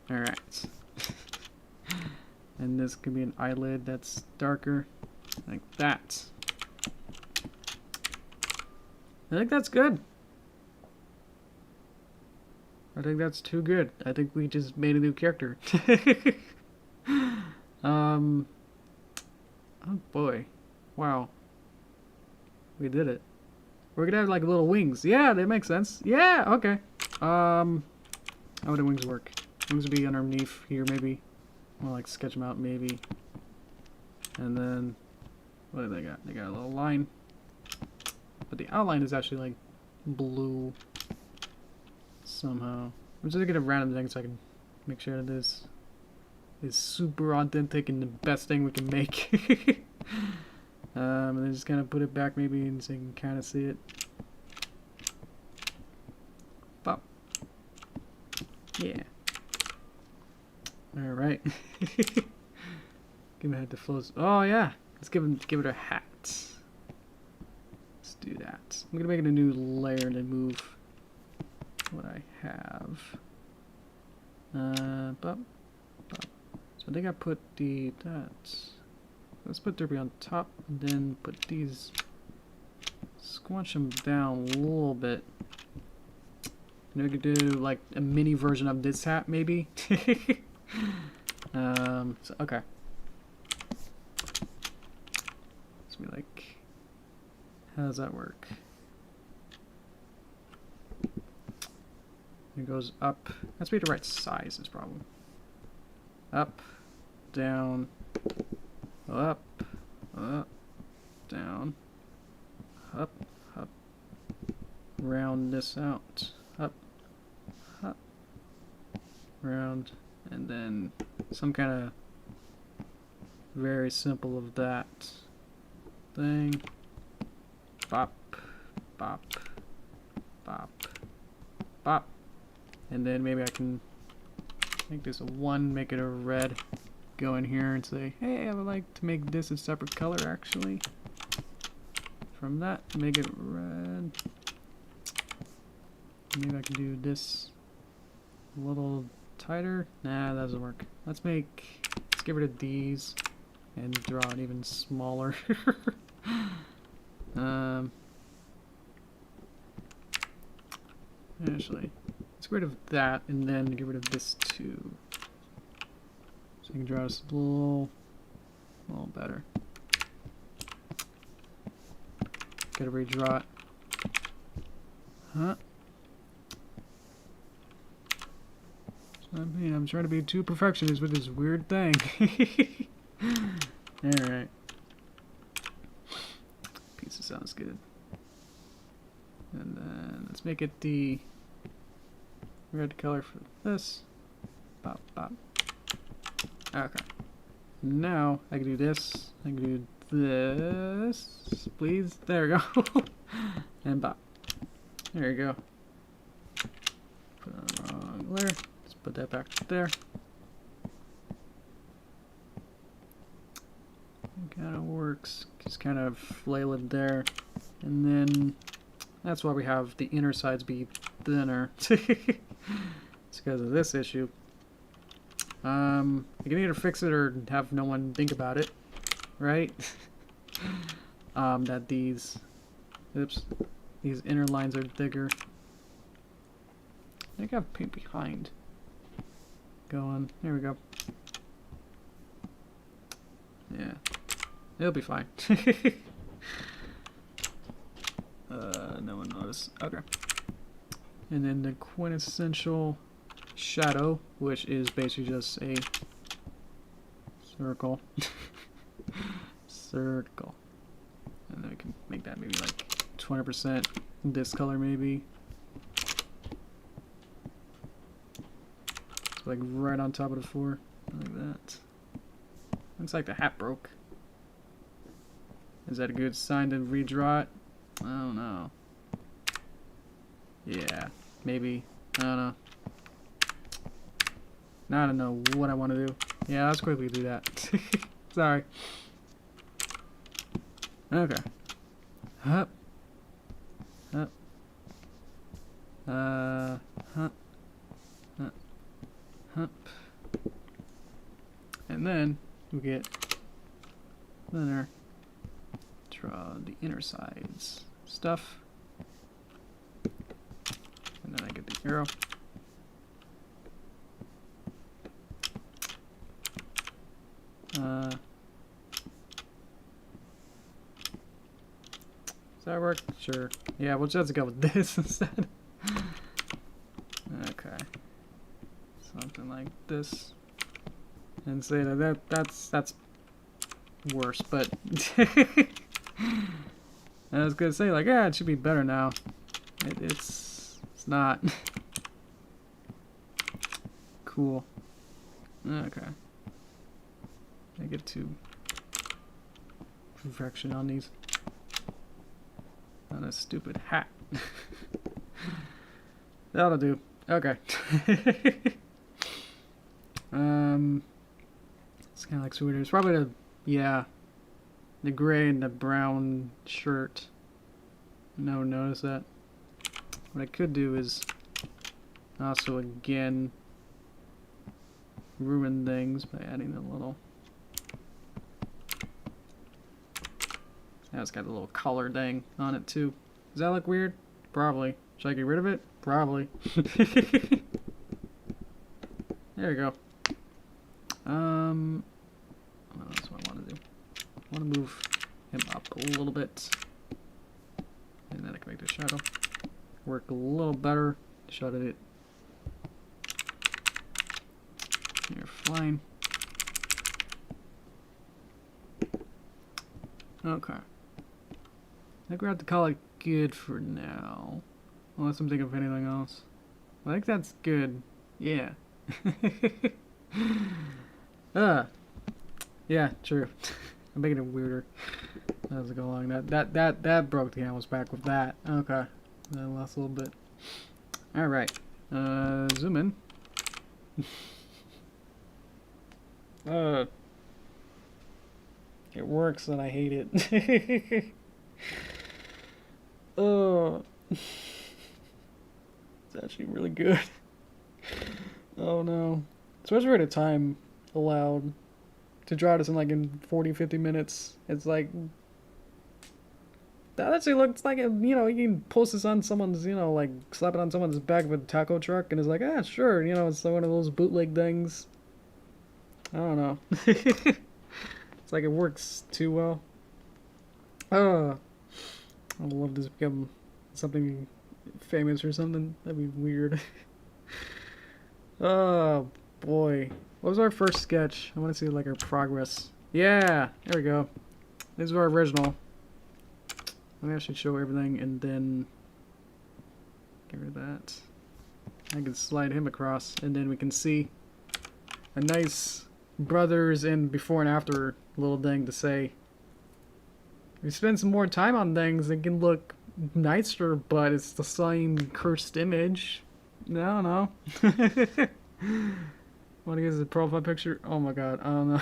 All right. And this could be an eyelid that's darker, like that. I think that's good. I think that's too good. I think we just made a new character. Oh boy. Wow. We did it. We're gonna have like little wings. Yeah, that makes sense. Yeah, okay. How would the wings work? Wings would be underneath here, maybe. I'll like sketch them out, maybe. And then, what do they got? They got a little line. But the outline is actually like blue somehow. I'm just gonna get a random thing so I can make sure that this is super authentic and the best thing we can make. And then just kind of put it back maybe so you can kind of see it. Pop. Yeah. Alright. Give it a head to flows. Oh yeah. Let's give it a hat. Let's do that. I'm gonna make it a new layer and then move what I have. Pop. So I think I put let's put Derpy on top and then put these, squanch them down a little bit. And we could do like a mini version of this hat maybe. So, okay. Let's be like, how does that work? It goes up. That's be the right size is problem. Up, down, up, down, up, round this out, up, round, and then some kind of very simple of that thing. Bop, bop, bop, bop, and then maybe I can make this a 1, make it a red. Go in here and say, hey, I would like to make this a separate color actually. From that, make it red. Maybe I can do this a little tighter. Nah, that doesn't work. Let's get rid of these and draw it even smaller. Actually, let's get rid of that and then get rid of this too. So I can draw this a little better. Gotta redraw it. Huh? I mean, I'm trying to be too perfectionist with this weird thing. Alright. Pizza sounds good. And then let's make it the red color for this. Bop, bop. Okay. Now I can do this. I can do this. Please. There we go. And bop. There you go. Put on the wrong layer. Let's put that back there. Kind of works. Just kind of flail it there. And then that's why we have the inner sides be thinner. It's because of this issue. You can either fix it or have no one think about it, right? That these inner lines are thicker. I think I have paint behind. Go on. There we go. Yeah. It'll be fine. No one noticed. Okay. And then the quintessential shadow, which is basically just a circle. Circle. And then we can make that maybe like 20% this color maybe. So like right on top of the floor. Like that. Looks like the hat broke. Is that a good sign to redraw it? I don't know. Yeah, maybe. I don't know. Now I don't know what I want to do. Yeah, let's quickly do that. Sorry. Okay. Hup. Hup. Hup. Hup. Hup. And then we get thinner. Draw the inner sides stuff. And then I get the arrow. Does that work? Sure. Yeah, we'll just go with this instead. Okay. Something like this. And say that's worse, but I was gonna say like, yeah, it should be better now. It's not. Cool. Okay. I get to perfection on these. On a stupid hat. That'll do. Okay. It's kind of like sweeter. It's probably the gray and the brown shirt. No one noticed that. What I could do is also again ruin things by adding a little. Now it's got a little collar thing on it too. Does that look weird? Probably. Should I get rid of it? Probably. There we go. What else do I want to do? I want to move him up a little bit. And then I can make the shadow work a little better. Shadow it. You're fine. Okay. I think we're going to call it good for now. Unless I'm thinking of anything else. I think that's good. Yeah. Yeah, true. I'm making it weirder as I go along. That broke the canvas back with that. Okay. That lost a little bit. Alright. Zoom in. It works and I hate it. Oh. It's actually really good. Oh no. Especially for the time allowed to draw this in like in 40-50 minutes. It's like that actually looks like you know, you can post this on someone's, you know, like slap it on someone's back of a taco truck and it's like, ah, sure, you know, it's like one of those bootleg things. I don't know. It's like it works too well. I'd love this to become something famous or something. That'd be weird. Oh boy. What was our first sketch? I want to see like our progress. Yeah, there we go. This is our original. Let me actually show everything and then get rid of that. I can slide him across and then we can see a nice brothers and before and after little thing to say. If you spend some more time on things, it can look nicer, but it's the same cursed image. I don't know. Want to use the profile picture? Oh my god, I don't know.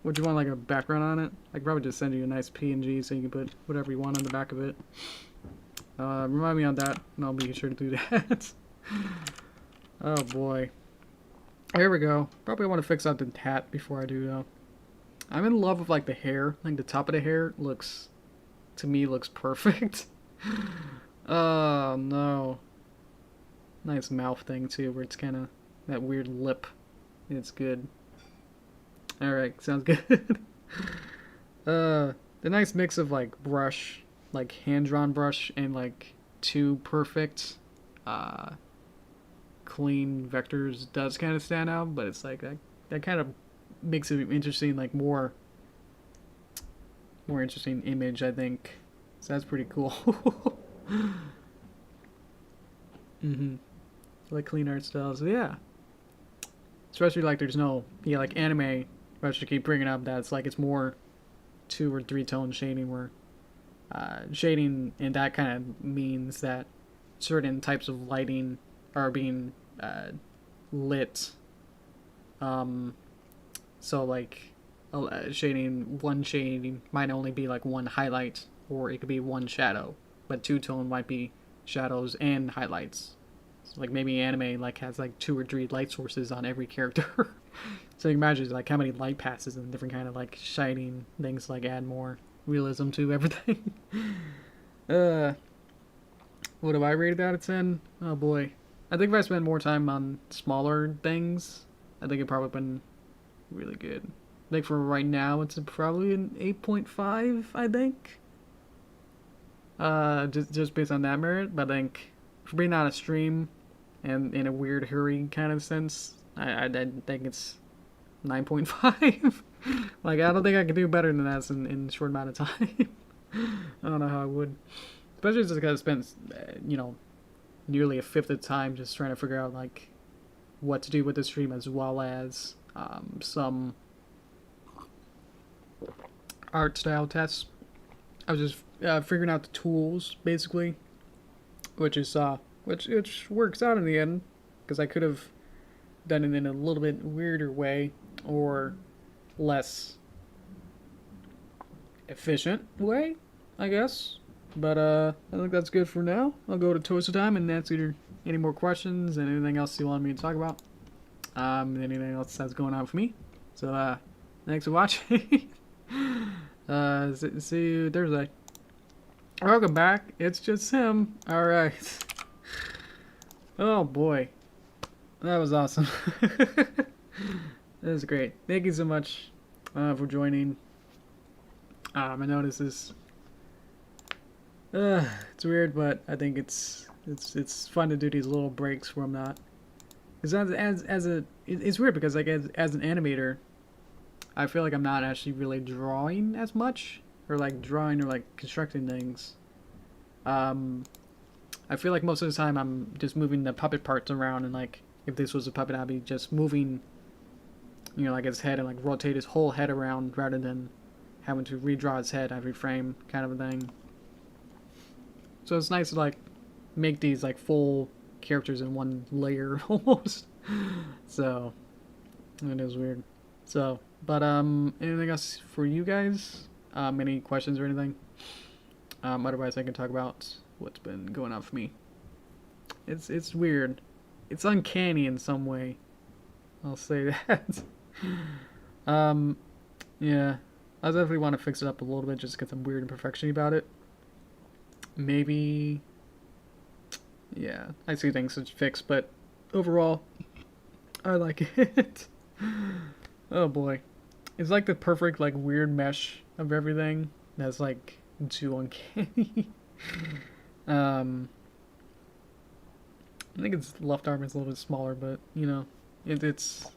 Would you want like a background on it? I could probably just send you a nice PNG so you can put whatever you want on the back of it. Remind me on that, and I'll be sure to do that. Oh boy. Here we go. Probably want to fix out the hat before I do though. I'm in love with like the hair. Like the top of the hair looks, to me, looks perfect. Oh no. Nice mouth thing too, where it's kind of that weird lip. It's good. Alright, sounds good. The nice mix of like brush, like hand-drawn brush, and like two perfect clean vectors does kind of stand out, but it's like that kind of makes it interesting, like more interesting image, I think. So that's pretty cool. Like clean art styles, so yeah. Especially like there's no, yeah, like anime, I should keep bringing up that it's like it's more 2 or 3 tone shading where shading, and that kind of means that certain types of lighting are being lit. So like one shading might only be like one highlight, or it could be one shadow, but 2-tone might be shadows and highlights. So like maybe anime like has like 2 or 3 light sources on every character. So you can imagine like how many light passes and different kind of like shining things, like add more realism to everything. What have I rated out of 10? Oh boy. I think if I spend more time on smaller things, I think it probably been really good. I think for right now it's probably an 8.5, I think. Just based on that merit, but I think for being on a stream and in a weird hurry kind of sense, I think it's 9.5. Like, I don't think I could do better than that in a short amount of time. I don't know how I would. Especially just because I spent, you know, nearly a fifth of the time just trying to figure out, like, what to do with the stream, as well as some art style tests. I was just figuring out the tools, basically, which works out in the end, because I could have done it in a little bit weirder way, or less efficient way, I guess. But I think that's good for now. I'll go to toast time and answer any more questions and anything else you want me to talk about. Anything else that's going on for me. So thanks for watching. See you Thursday. Welcome back. It's just him. Alright. Oh boy. That was awesome. That was great. Thank you so much for joining. I know this is it's weird, but I think it's fun to do these little breaks where I'm not. Because it's weird because like as an animator, I feel like I'm not actually really drawing as much, or like drawing or like constructing things. I feel like most of the time I'm just moving the puppet parts around, and like if this was a puppet, I'd be just moving, you know, like his head and like rotate his whole head around rather than having to redraw his head every frame, kind of a thing. So it's nice to like make these like full characters in one layer almost. So it is weird. So, but anything else for you guys? Any questions or anything? Otherwise I can talk about what's been going on for me. It's weird. It's uncanny in some way. I'll say that. um, yeah. I definitely want to fix it up a little bit just because I'm weird and perfection about it. Maybe. Yeah, I see things to fix, but overall, I like it. Oh boy. It's like the perfect, like, weird mesh of everything that's, like, too uncanny. um, I think its left arm is a little bit smaller, but, you know, it's...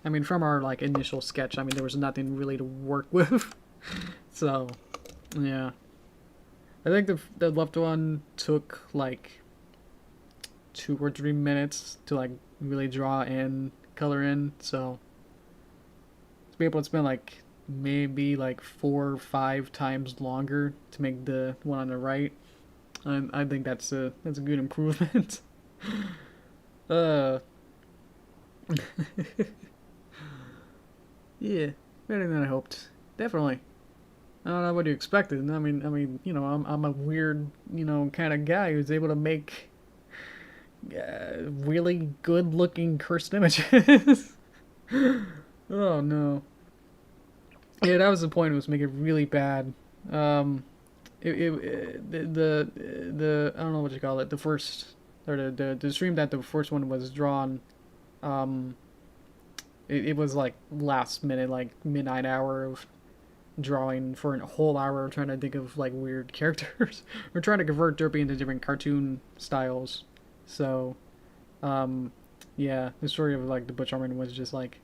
I mean, from our, like, initial sketch, I mean, there was nothing really to work with. So, yeah. I think the left one took, like, 2 or 3 minutes to, like, really draw and color in, so... to be able to spend, like, maybe, like, 4 or 5 times longer to make the one on the right, I think that's a good improvement. uh... Yeah, better than I hoped. Definitely. I don't know what you expected. I mean, you know, I'm a weird, you know, kind of guy who's able to make really good-looking cursed images. Oh no. Yeah, that was the point. It was make it really bad. The I don't know what you call it. The first or the stream that the first one was drawn. Um, it was like last minute, like midnight hour of drawing for a whole hour trying to think of like weird characters. We're trying to convert Derpy into different cartoon styles. So, um, yeah, the story of like the Butch Harmon was just like,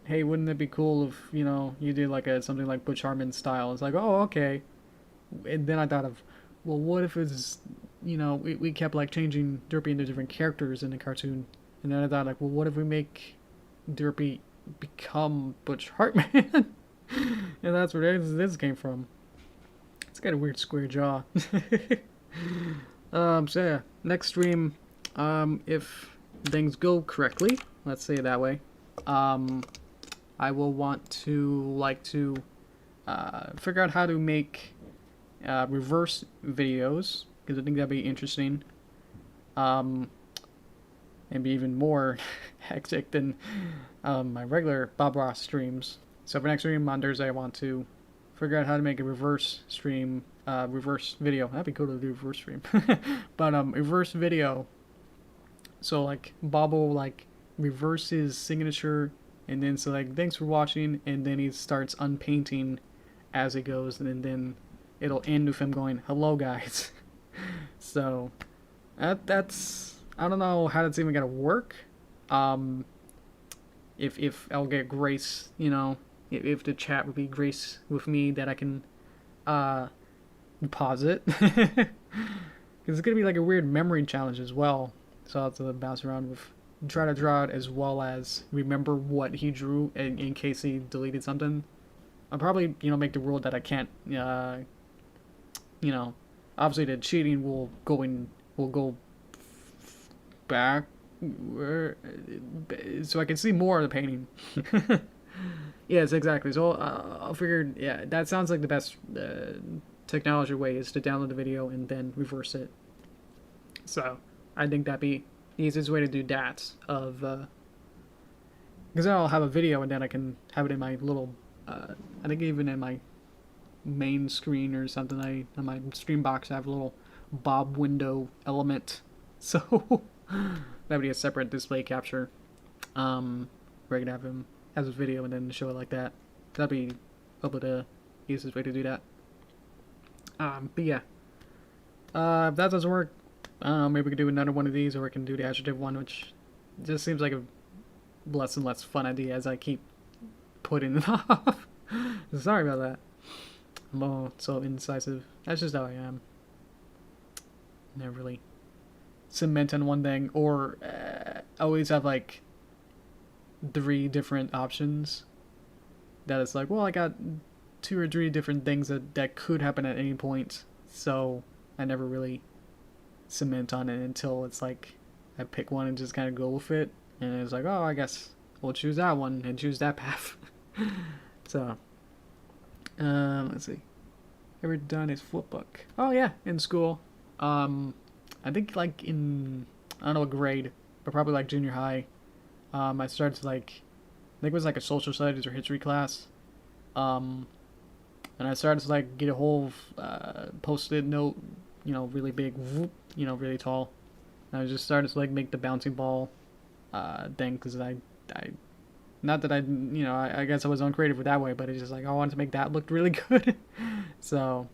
hey, wouldn't it be cool if, you know, you did like a something like Butch Harmon style? It's like, oh, okay. And then I thought of, well, what if it's, you know, we kept like changing Derpy into different characters in the cartoon, and then I thought like, well, what if we make Derpy become Butch Hartman? And that's where this came from. It's got a weird square jaw. So yeah, next stream, if things go correctly, let's say it that way, I will want to figure out how to make reverse videos, because I think that'd be interesting. And be even more hectic than my regular Bob Ross streams. So for next stream on Thursday, I want to figure out how to make a reverse stream, reverse video. That'd be cool to do reverse stream. But reverse video. So like Bob will like reverse his signature, and then so like thanks for watching, and then he starts unpainting as it goes, and then it'll end with him going hello guys. So that's I don't know how that's even gonna work. If I'll get grace, you know, if the chat would be grace with me that I can pause it. Because it's gonna be like a weird memory challenge as well. So I'll have to bounce around with, try to draw it as well as remember what he drew in case he deleted something. I'll probably, you know, make the rule that I can't, you know, obviously the cheating will go back so I can see more of the painting. Yes, exactly. So I'll figure, yeah, that sounds like the best technology way is to download the video and then reverse it. So I think that'd be the easiest way to do that, of because then I'll have a video and then I can have it in my little I think even in my main screen or something, on my stream box I have a little Bob window element. So that would be a separate display capture. Where I can have him as a video and then show it like that. That'd be probably the easiest way to do that. But yeah. If that doesn't work, I don't know, maybe we can do another one of these, or we can do the adjective one, which just seems like a less and less fun idea as I keep putting it off. Sorry about that. I'm all so indecisive. That's just how I am. Never really cement on one thing, or always have like 3 different options that it's like, well, I got 2 or 3 different things that could happen at any point, so I never really cement on it until it's like I pick one and just kind of go with it, and it's like, oh, I guess we'll choose that one and choose that path. So let's see, ever done his flip book? Oh yeah, in school. I think like in I don't know what grade, but probably like junior high. I started to like, I think it was like a social studies or history class. Um, and I started to like get a whole post-it note, really big, whoop, really tall. And I just started to like make the bouncing ball thing because I, not that I guess I was uncreative with that way, but it's just like I wanted to make that look really good. So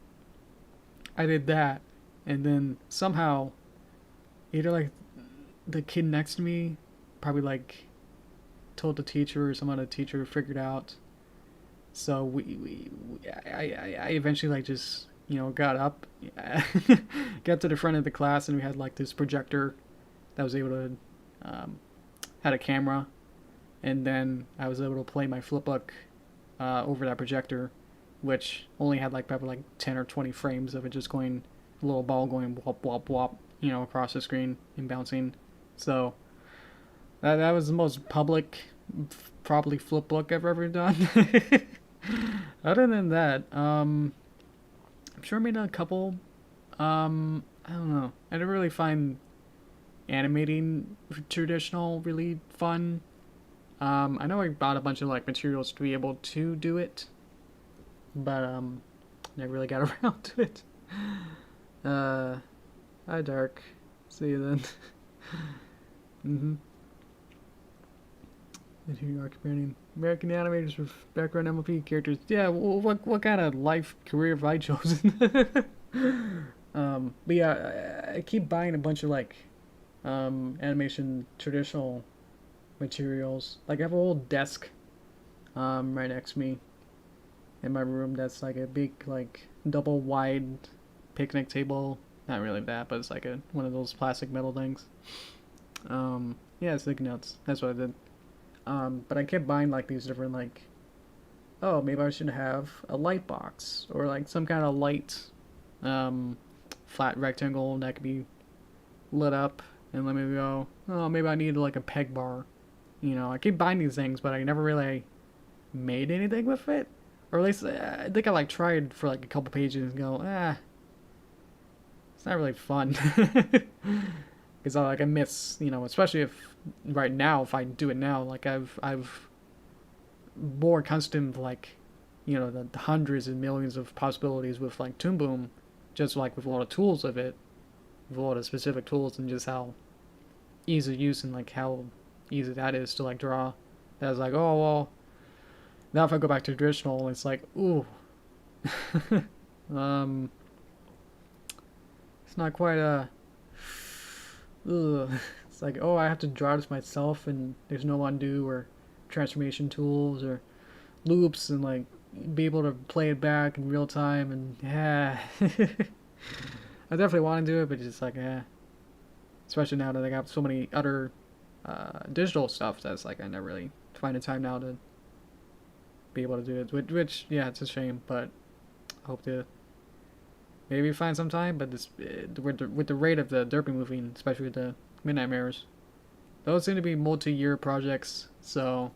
I did that, and then somehow either like the kid next to me probably like told the teacher or some other teacher figured out. So I eventually like just got up, got to the front of the class, and we had like this projector that was able to had a camera, and then I was able to play my flipbook over that projector, which only had like probably like 10 or 20 frames of it just going, a little ball going wop wop wop, across the screen and bouncing. So that was the most public, probably flipbook I've ever done. Other than that, I'm sure I made a couple. I don't know. I didn't really find animating traditional really fun. I know I bought a bunch of like materials to be able to do it, but never really got around to it. Hi Dark. See you then. mm-hmm. American animators with background MLP characters. Yeah, what kind of life career have I chosen? But yeah, I keep buying a bunch of like animation traditional materials. Like I have a whole desk right next to me in my room that's like a big like double wide picnic table. Not really that, but it's like one of those plastic metal things. Yeah, sticky notes. That's what I did. But I kept buying like these different like, oh, maybe I should have a light box or like some kind of light flat rectangle that could be lit up, and let me go, oh, maybe I need like a peg bar. I keep buying these things, but I never really made anything with it. Or at least I think I like tried for like a couple pages and go, it's not really fun. Because I miss, especially if right now, if I do it now, like I've more accustomed like, the hundreds and millions of possibilities with like Toon Boom, just like with a lot of tools of it, with a lot of specific tools, and just how easy use and like how easy that is to like draw. That's like, oh well, now if I go back to traditional, it's like, ooh, it's not quite a. Ugh. It's like, oh, I have to draw this myself, and there's no undo or transformation tools or loops, and like be able to play it back in real time, and yeah. I definitely want to do it, but it's like, especially now that I got so many other digital stuff that's like I never really find the time now to be able to do it. Which yeah, it's a shame, but I hope to maybe find some time. But this with the rate of the Derpy moving, especially with the Midnight Mirrors, those seem to be multi-year projects. So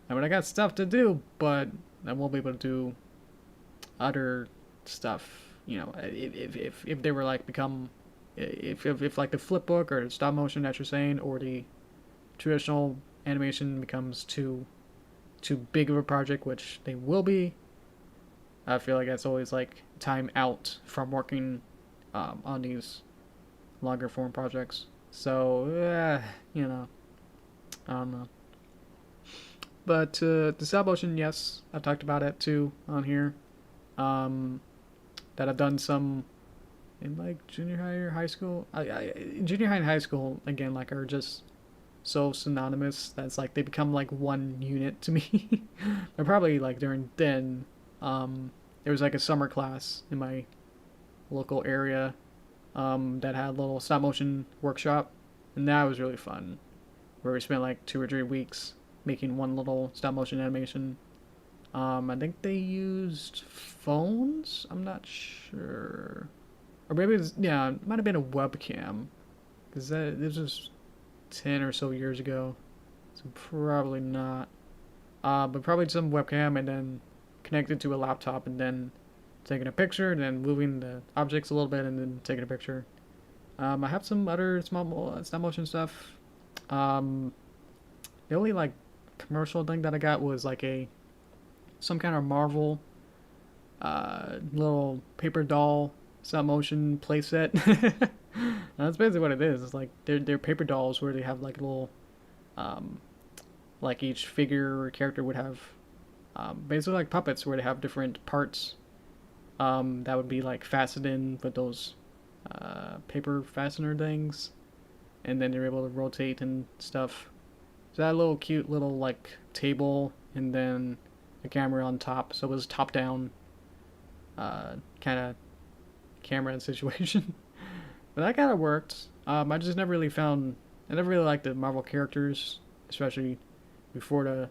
I mean, I got stuff to do, but I won't be able to do other stuff. If they were like become, if like the flip book or the stop motion that you're saying, or the traditional animation becomes too big of a project, which they will be. I feel like that's always like time out from working on these longer form projects. So I don't know. But the stop motion, yes, I've talked about it too on here. That I've done some in like junior high or high school. Junior high and high school again like are just so synonymous that's like they become like one unit to me. But probably like during then, there was like a summer class in my local area that had a little stop motion workshop, and that was really fun. Where we spent like 2 or 3 weeks making one little stop motion animation. I think they used phones. I'm not sure, or maybe it might have been a webcam, because this was 10 or so years ago, so probably not. But probably some webcam, and then connected to a laptop, and then taking a picture, and then moving the objects a little bit, and then taking a picture. I have some other stop motion stuff. The only like commercial thing that I got was like some kind of Marvel little paper doll stop motion playset. That's basically what it is. It's like they're paper dolls where they have like little like each figure or character would have basically like puppets where they have different parts that would be like fastened in with those paper fastener things, and then you're able to rotate and stuff. So that little cute little like table, and then a camera on top. So it was top down kind of camera situation. But that kind of worked. I just never really found. I never really liked the Marvel characters, especially before the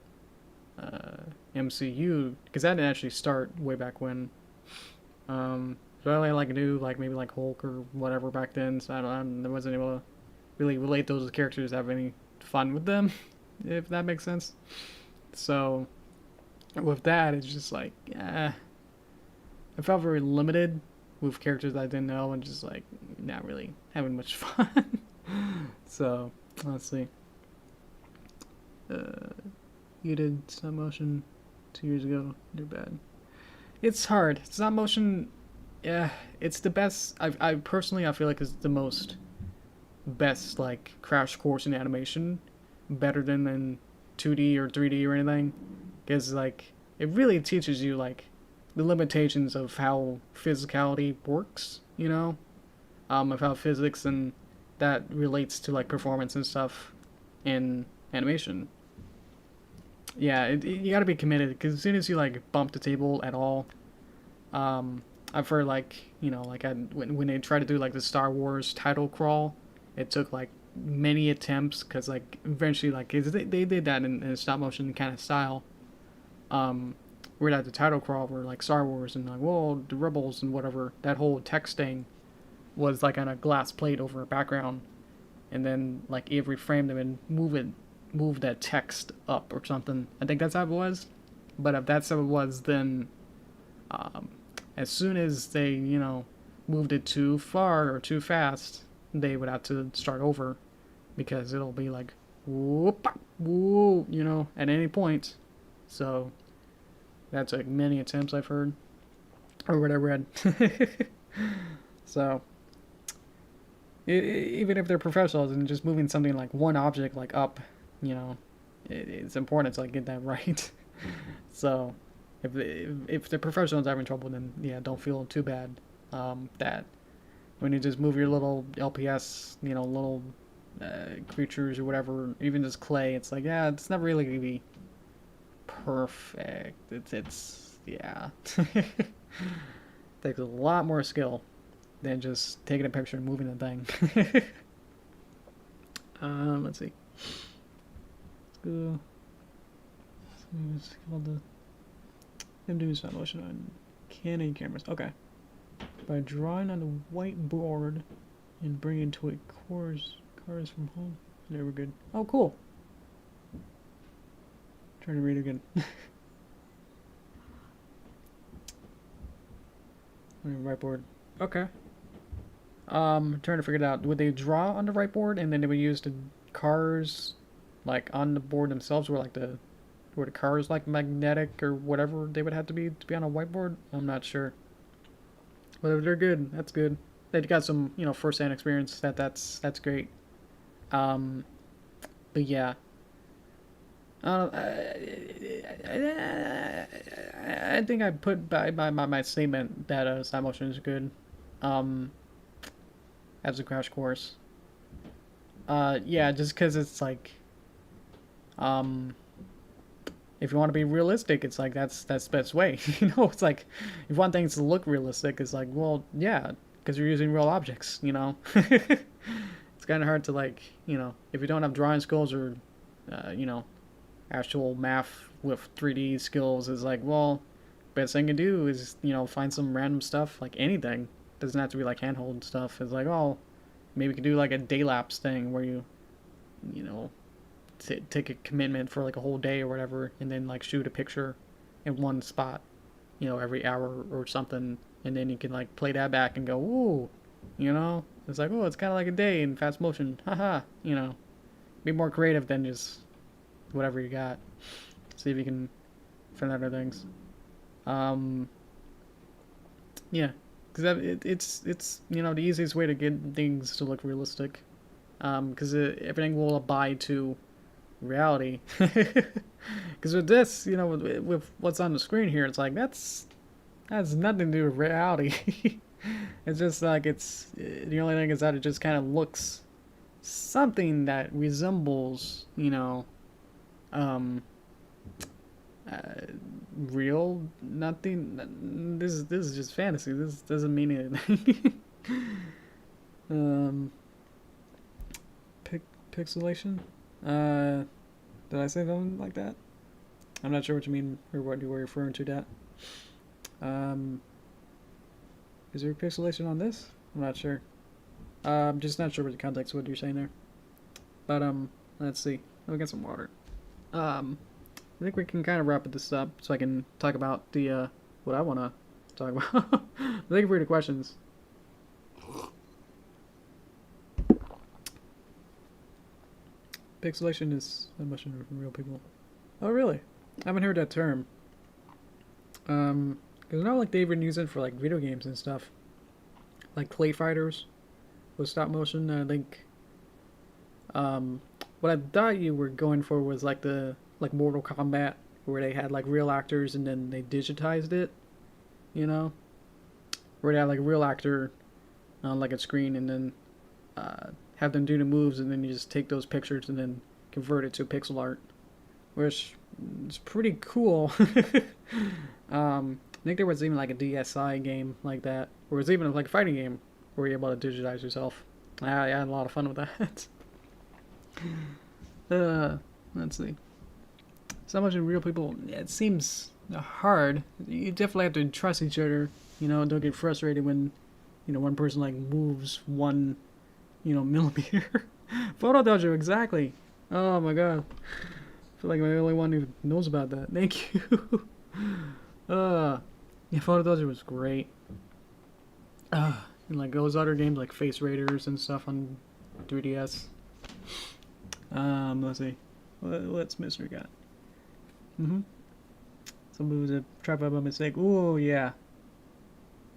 MCU, because that didn't actually start way back when. So I only like knew like maybe like Hulk or whatever back then. So I wasn't able to really relate those characters, have any fun with them, if that makes sense. So with that, it's just like, I felt very limited with characters that I didn't know, and just like not really having much fun. So let's see. You did stop motion 2 years ago. You're bad. It's hard. Stop motion. Yeah, it's the best. I personally I feel like it's the most best like crash course in animation, better than 2D or 3D or anything, because like it really teaches you like the limitations of how physicality works, you know, of how physics and that relates to like performance and stuff in animation. Yeah, you gotta be committed, because as soon as you like bump the table at all, I've heard like, you know, like when they try to do like the Star Wars title crawl, it took like many attempts, because like eventually like they did that in a stop motion kind of style. Where at the title crawl were like Star Wars and like, whoa, the rebels and whatever, that whole text thing was like on a glass plate over a background, and then like every frame they would move that text up or something. I think that's how it was. But if that's how it was, then as soon as they, you know, moved it too far or too fast, they would have to start over, because it'll be like whoop, whoop, you know, at any point. So that's like many attempts I've heard, or what I read. So even if they're professionals and just moving something like one object like up, you know, it's important to like get that right. So if the professionals are having trouble, then yeah, don't feel too bad. That when you just move your little LPS, you know, little creatures or whatever, even just clay, it's like, yeah, it's never really gonna be perfect. It's yeah. Takes a lot more skill than just taking a picture and moving the thing. Let's see. Let's go. It's called the. I'm doing stop motion on Canon cameras. Okay. By drawing on the whiteboard and bringing to a cars from home. There, we're good. Oh, cool. Trying to read again. Whiteboard. Okay. Trying to figure it out. Would they draw on the whiteboard and then they would use the cars like on the board themselves, where like were the cars like magnetic or whatever they would have to be on a whiteboard? I'm not sure. But if they're good, that's good. They've got some, you know, first-hand experience. That's great. But yeah. I think I put by my statement that stop motion is good. As a crash course. Yeah, just because it's like, if you want to be realistic, it's like that's the best way. You know, it's like if you want things to look realistic, it's like, well, yeah, because you're using real objects. You know, it's kind of hard to like, you know, if you don't have drawing skills or, you know, actual math with 3D skills, is like, well, best thing to do is, you know, find some random stuff, like anything. Doesn't have to be like handhold stuff. It's like, oh, maybe we could do like a day lapse thing where you know, take a commitment for like a whole day or whatever, and then like shoot a picture in one spot, you know, every hour or something, and then you can like play that back and go, ooh, you know? It's like, oh, it's kind of like a day in fast motion, haha, you know. Be more creative than just whatever you got. See if you can find other things. Yeah, because it's you know the easiest way to get things to look realistic. Because everything will abide to reality. Because with this, you know, with what's on the screen here, it's like that has nothing to do with reality. It's just like the only thing is that it just kind of looks something that resembles, you know, um, uh, real. Nothing. This is just fantasy. This doesn't mean anything. um, pixelation. Did I say something like that? I'm not sure what you mean or what you were referring to. That. Is there pixelation on this? I'm not sure. I'm just not sure what the context of what you're saying there. But let's see. Let me get some water. I think we can kind of wrap this up so I can talk about the what I want to talk about. Thank you for the questions. Pixelation is emotion from real people. Oh, really? I haven't heard that term. Because now like they even use it for like video games and stuff, like clay fighters with stop motion. I think. What I thought you were going for was like the Mortal Kombat, where they had like real actors and then they digitized it, you know, where they had like a real actor on like a screen and then have them do the moves and then you just take those pictures and then convert it to pixel art, which is pretty cool. I think there was even like a DSi game like that, or it was even like a fighting game where you're able to digitize yourself. I had a lot of fun with that. Let's see. So much in real people, it seems hard. You definitely have to trust each other. You know, don't get frustrated when, you know, one person like moves 1, you know, millimeter. Photo dojo, exactly. Oh my god. I feel like I'm the only one who knows about that. Thank you. Yeah, Photo dojo was great. And like those other games like Face Raiders and stuff on 3DS. Let's see. What's mystery got? Some moves that trap up by mistake. Oh yeah.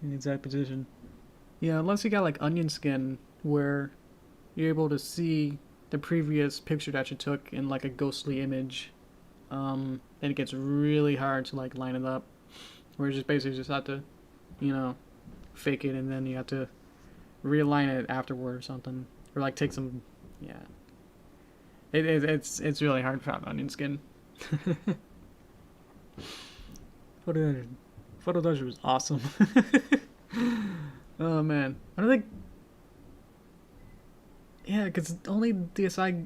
In the exact position. Yeah, unless you got like onion skin where you're able to see the previous picture that you took in like a ghostly image. Then it gets really hard to like line it up. Where you just basically just have to, you know, fake it and then you have to realign it afterward or something. Or like take some, yeah. It's really hard without onion skin. Photo dojo was awesome. Oh man, I don't think. Yeah, because only DSi.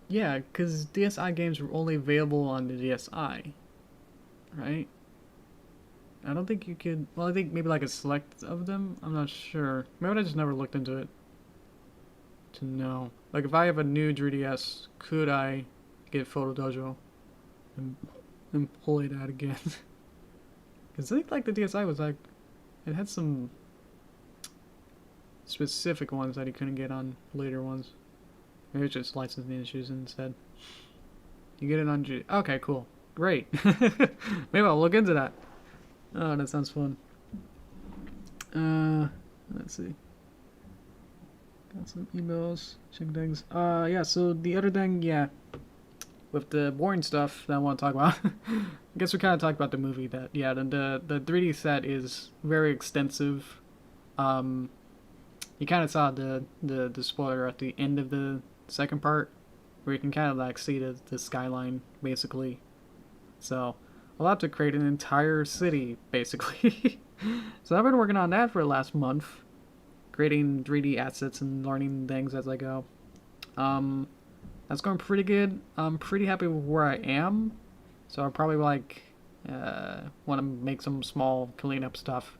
Yeah, because DSi games were only available on the DSi, right? I don't think you could. Well, I think maybe like a select of them. I'm not sure. Maybe I just never looked into it to know. Like if I have a new 3DS, could I get Photo Dojo and employ that again? Because I think like the DSi was like, it had some specific ones that you couldn't get on later ones. Maybe it's just licensing issues instead. You get it on G. Okay, cool. Great. Maybe I'll look into that. Oh, that sounds fun. Let's see. Got some emails, checking things. Yeah, so the other thing, yeah, with the boring stuff that I want to talk about, I guess we kind of talked about the movie that, yeah, the 3D set is very extensive. You kind of saw the spoiler at the end of the second part, where you can kind of like see the skyline, basically. So, I'll have to create an entire city, basically. So I've been working on that for the last month, creating 3D assets and learning things as I go. That's going pretty good. I'm pretty happy with where I am. So I'll probably like want to make some small cleanup stuff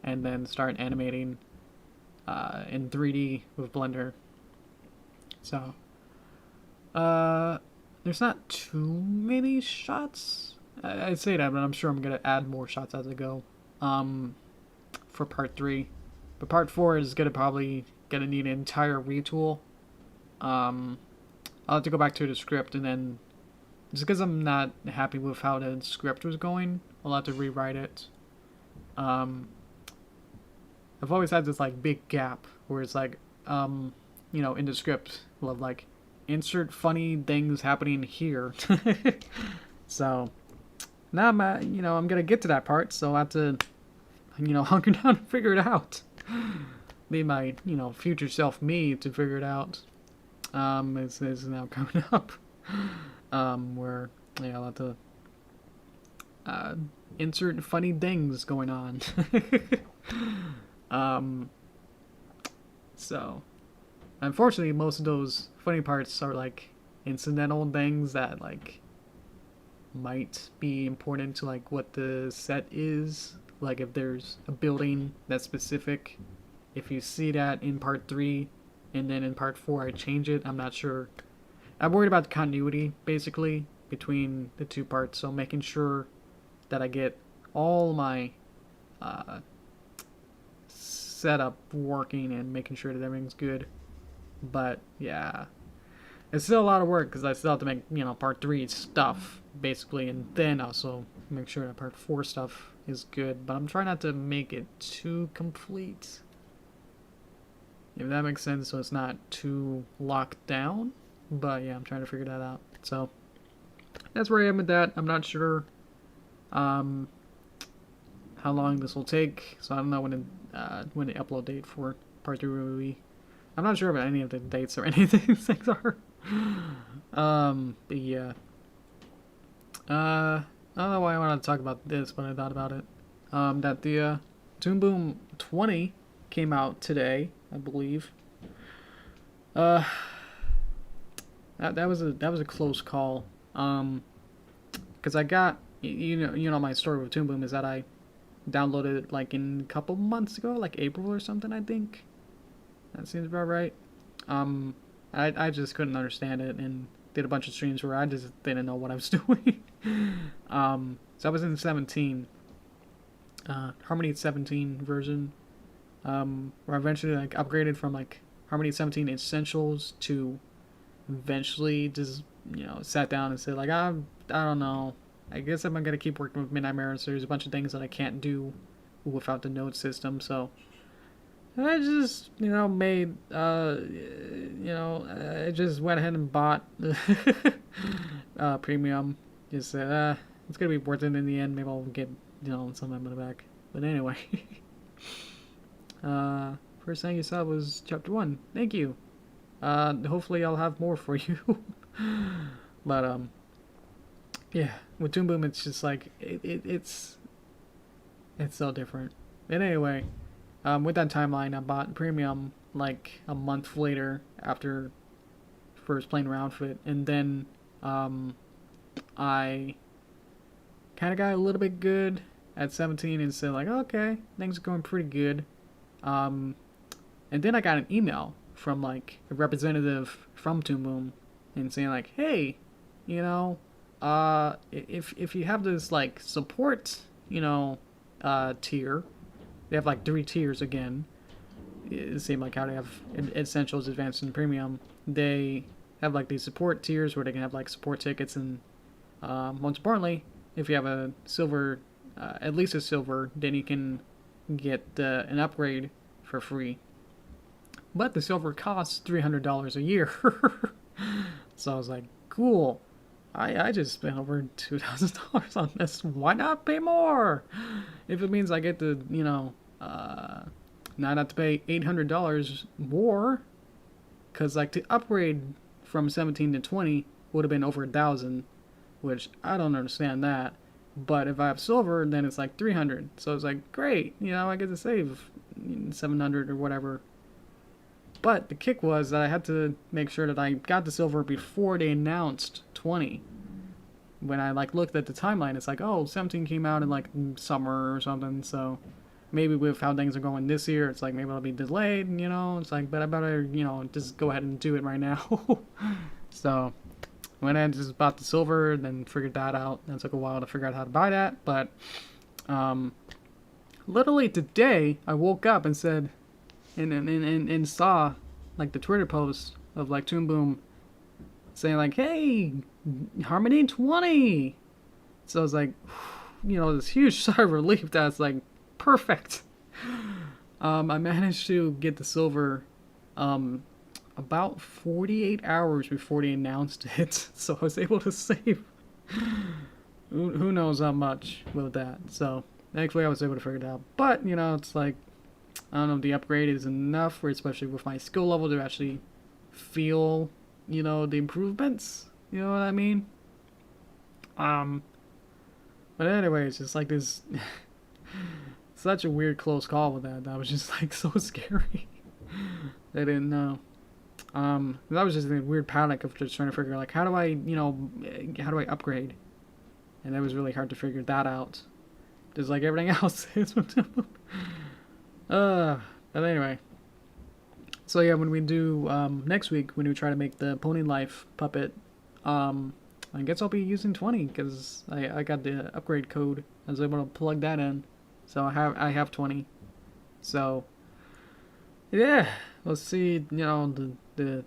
and then start animating in 3D with Blender. So there's not too many shots. I'd say that, but I'm sure I'm gonna add more shots as I go. For part 3. But part 4 is probably gonna need an entire retool. I'll have to go back to the script, and then just because I'm not happy with how the script was going, I'll have to rewrite it. I've always had this like big gap where it's like, in the script, we'll have like insert funny things happening here. So now I'm gonna get to that part, so I'll have to hunker down and figure it out. Leave my future self me to figure it out. Is now coming up. Where I'll have to insert funny things going on. So unfortunately most of those funny parts are like incidental things that like might be important to like what the set is. Like if there's a building that's specific, if you see that in part 3 and then in part 4 I change it, I'm not sure. I'm worried about the continuity basically between the two parts, so making sure that I get all my setup working and making sure that everything's good. But yeah, it's still a lot of work because I still have to make part 3 stuff basically, and then also make sure that part 4 stuff is good. But I'm trying not to make it too complete, if that makes sense, so it's not too locked down. But yeah, I'm trying to figure that out. So that's where I am with that. I'm not sure how long this will take, so I don't know when the upload date for part 3 will be. I'm not sure about any of the dates or anything these things are. But yeah. I don't know why I wanted to talk about this, but I thought about it. That the Toon Boom 20 came out today, I believe. That was a close call. Because I got my story with Toon Boom is that I downloaded it like in a couple months ago, like April or something, I think. That seems about right. I just couldn't understand it and did a bunch of streams where I just didn't know what I was doing. So I was in 17, Harmony 17 version, where I eventually like upgraded from like Harmony 17 Essentials to eventually just sat down and said like I don't know. I guess I'm gonna keep working with Midnight Mirror. So there's a bunch of things that I can't do without the node system. So I just made I just went ahead and bought premium. Just said it's gonna be worth it in the end. Maybe I'll get some of my money back. But anyway, first thing you saw was chapter 1. Thank you. Hopefully I'll have more for you. But yeah, with Toon Boom it's just like it's so different. But anyway, with that timeline, I bought premium like a month later after first playing around with it, and then I kind of got a little bit good at 17 and said like, okay, things are going pretty good. And then I got an email from like a representative from Toon Boom and saying like, hey, if you have this like support, tier, they have like 3 tiers again. It seemed like how they have Essentials, Advanced, and Premium. They have like these support tiers where they can have like support tickets, and most importantly, if you have a silver, at least a silver, then you can get an upgrade for free. But the silver costs $300 a year. So I was like, cool. I just spent over $2,000 on this. Why not pay more? If it means I get to, not have to pay $800 more. Because, like, to upgrade from 17 to 20 would have been over $1,000. Which, I don't understand that. But if I have silver, then it's like $300. So it's like, great. I get to save $700 or whatever. But the kick was that I had to make sure that I got the silver before they announced 20. When I like looked at the timeline, it's like, oh, 17 came out in like summer or something. So maybe with how things are going this year, it's like maybe it'll be delayed. It's like, but I better just go ahead and do it right now. So when I just bought the silver, then figured that out. It took a while to figure out how to buy that, but literally today I woke up and said, and saw like the Twitter post of like Toon Boom saying like, "Hey, Harmony 20." So I was like, you know, this huge sigh of relief. That's like perfect. I managed to get the silver about 48 hours before they announced it, so I was able to save who knows how much with that. So thankfully I was able to figure it out. But you know, it's like, I don't know if the upgrade is enough, for especially with my skill level, to actually feel, you know, the improvements. You know what I mean? But anyway, it's just like this such a weird close call with that. That was just like so scary. I didn't know. That was just a weird panic of just trying to figure like, how do I, you know, how do I upgrade? And it was really hard to figure that out. Just like everything else is. But anyway. So yeah, when we do, next week, when we try to make the Pony Life puppet, I guess I'll be using 20, because I got the upgrade code. I was able to plug that in. So I have 20. So, yeah, let's see, you know, the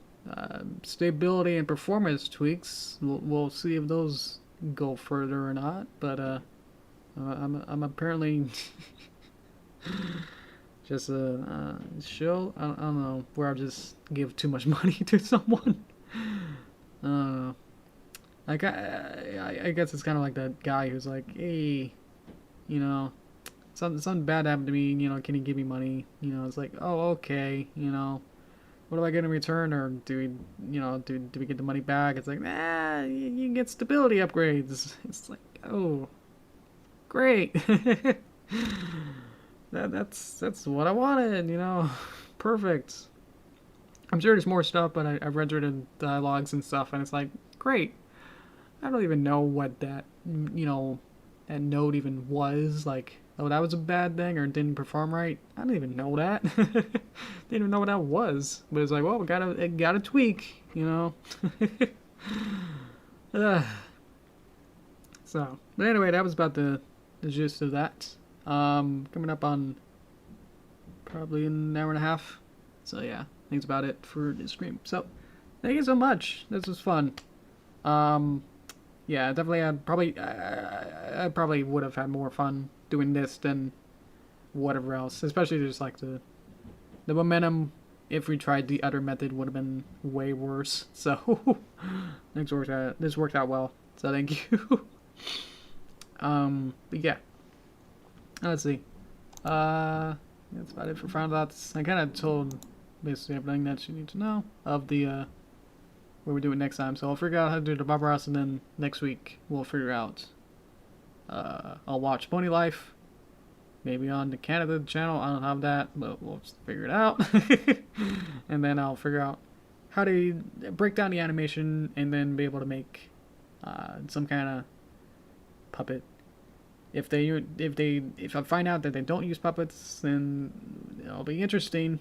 stability and performance tweaks. We'll see if those go further or not. But I'm apparently just a show. I don't know, where I'll just give too much money to someone. Like I guess it's kind of like that guy who's like, hey, you know, something bad happened to me, you know, can you give me money? You know, it's like, oh, okay, you know, what do I get in return? Or do we, you know, do we get the money back? It's like, nah, you can get stability upgrades. It's like, oh, great. That's what I wanted, you know, perfect. I'm sure there's more stuff, but I've read through the dialogues and stuff, and it's like, great. I don't even know what that, you know, that note even was. Like, oh, that was a bad thing, or didn't perform right. I don't even know that. Didn't even know what that was. But it's like, well, we gotta tweak, you know. So, but anyway, that was about the gist of that. Coming up on probably an hour and a half. So yeah, that's about it for this stream. So, thank you so much. This was fun. Yeah, definitely. I probably would have had more fun doing this than whatever else. Especially just like the momentum. If we tried the other method, would have been way worse. So this worked out well. So thank you. But yeah. Let's see. That's about it for final thoughts. I kind of told basically everything that you need to know of the what we're doing next time. So I'll figure out how to do the Bob Ross, and then next week we'll figure out. I'll watch Pony Life, maybe on the Canada channel. I don't have that, but we'll just figure it out. And then I'll figure out how to break down the animation, and then be able to make some kind of puppet. If I find out that they don't use puppets, then it'll be interesting.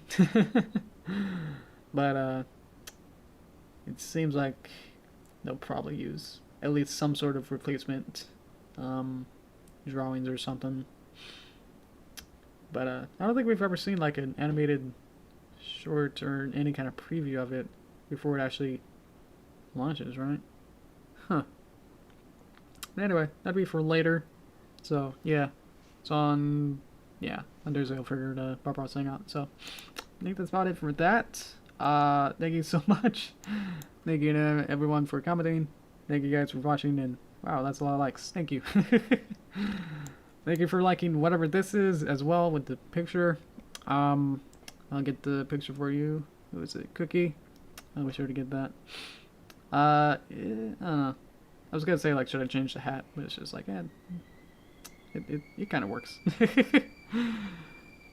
But it seems like they'll probably use at least some sort of replacement drawings or something. But I don't think we've ever seen like an animated short or any kind of preview of it before it actually launches, right? Huh. Anyway, that'd be for later. So yeah, it's on Thursday. I'll figure the Bob Ross thing out. So I think that's about it for that. Thank you so much. Thank you to everyone for commenting. Thank you guys for watching, and wow, that's a lot of likes. Thank you. Thank you for liking whatever this is as well with the picture. I'll get the picture for you. Who is it? Cookie. I'll be sure to get that. Yeah, I don't know. I was gonna say like, should I change the hat? But it's just like, it kind of works. It's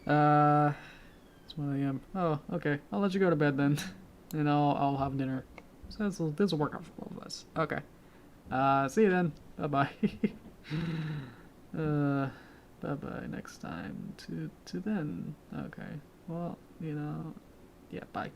1 a.m. Oh, okay. I'll let you go to bed then, and I'll have dinner. So this will work out for both of us. Okay. See you then. Bye bye. Bye bye next time. To then. Okay. Well, you know. Yeah. Bye.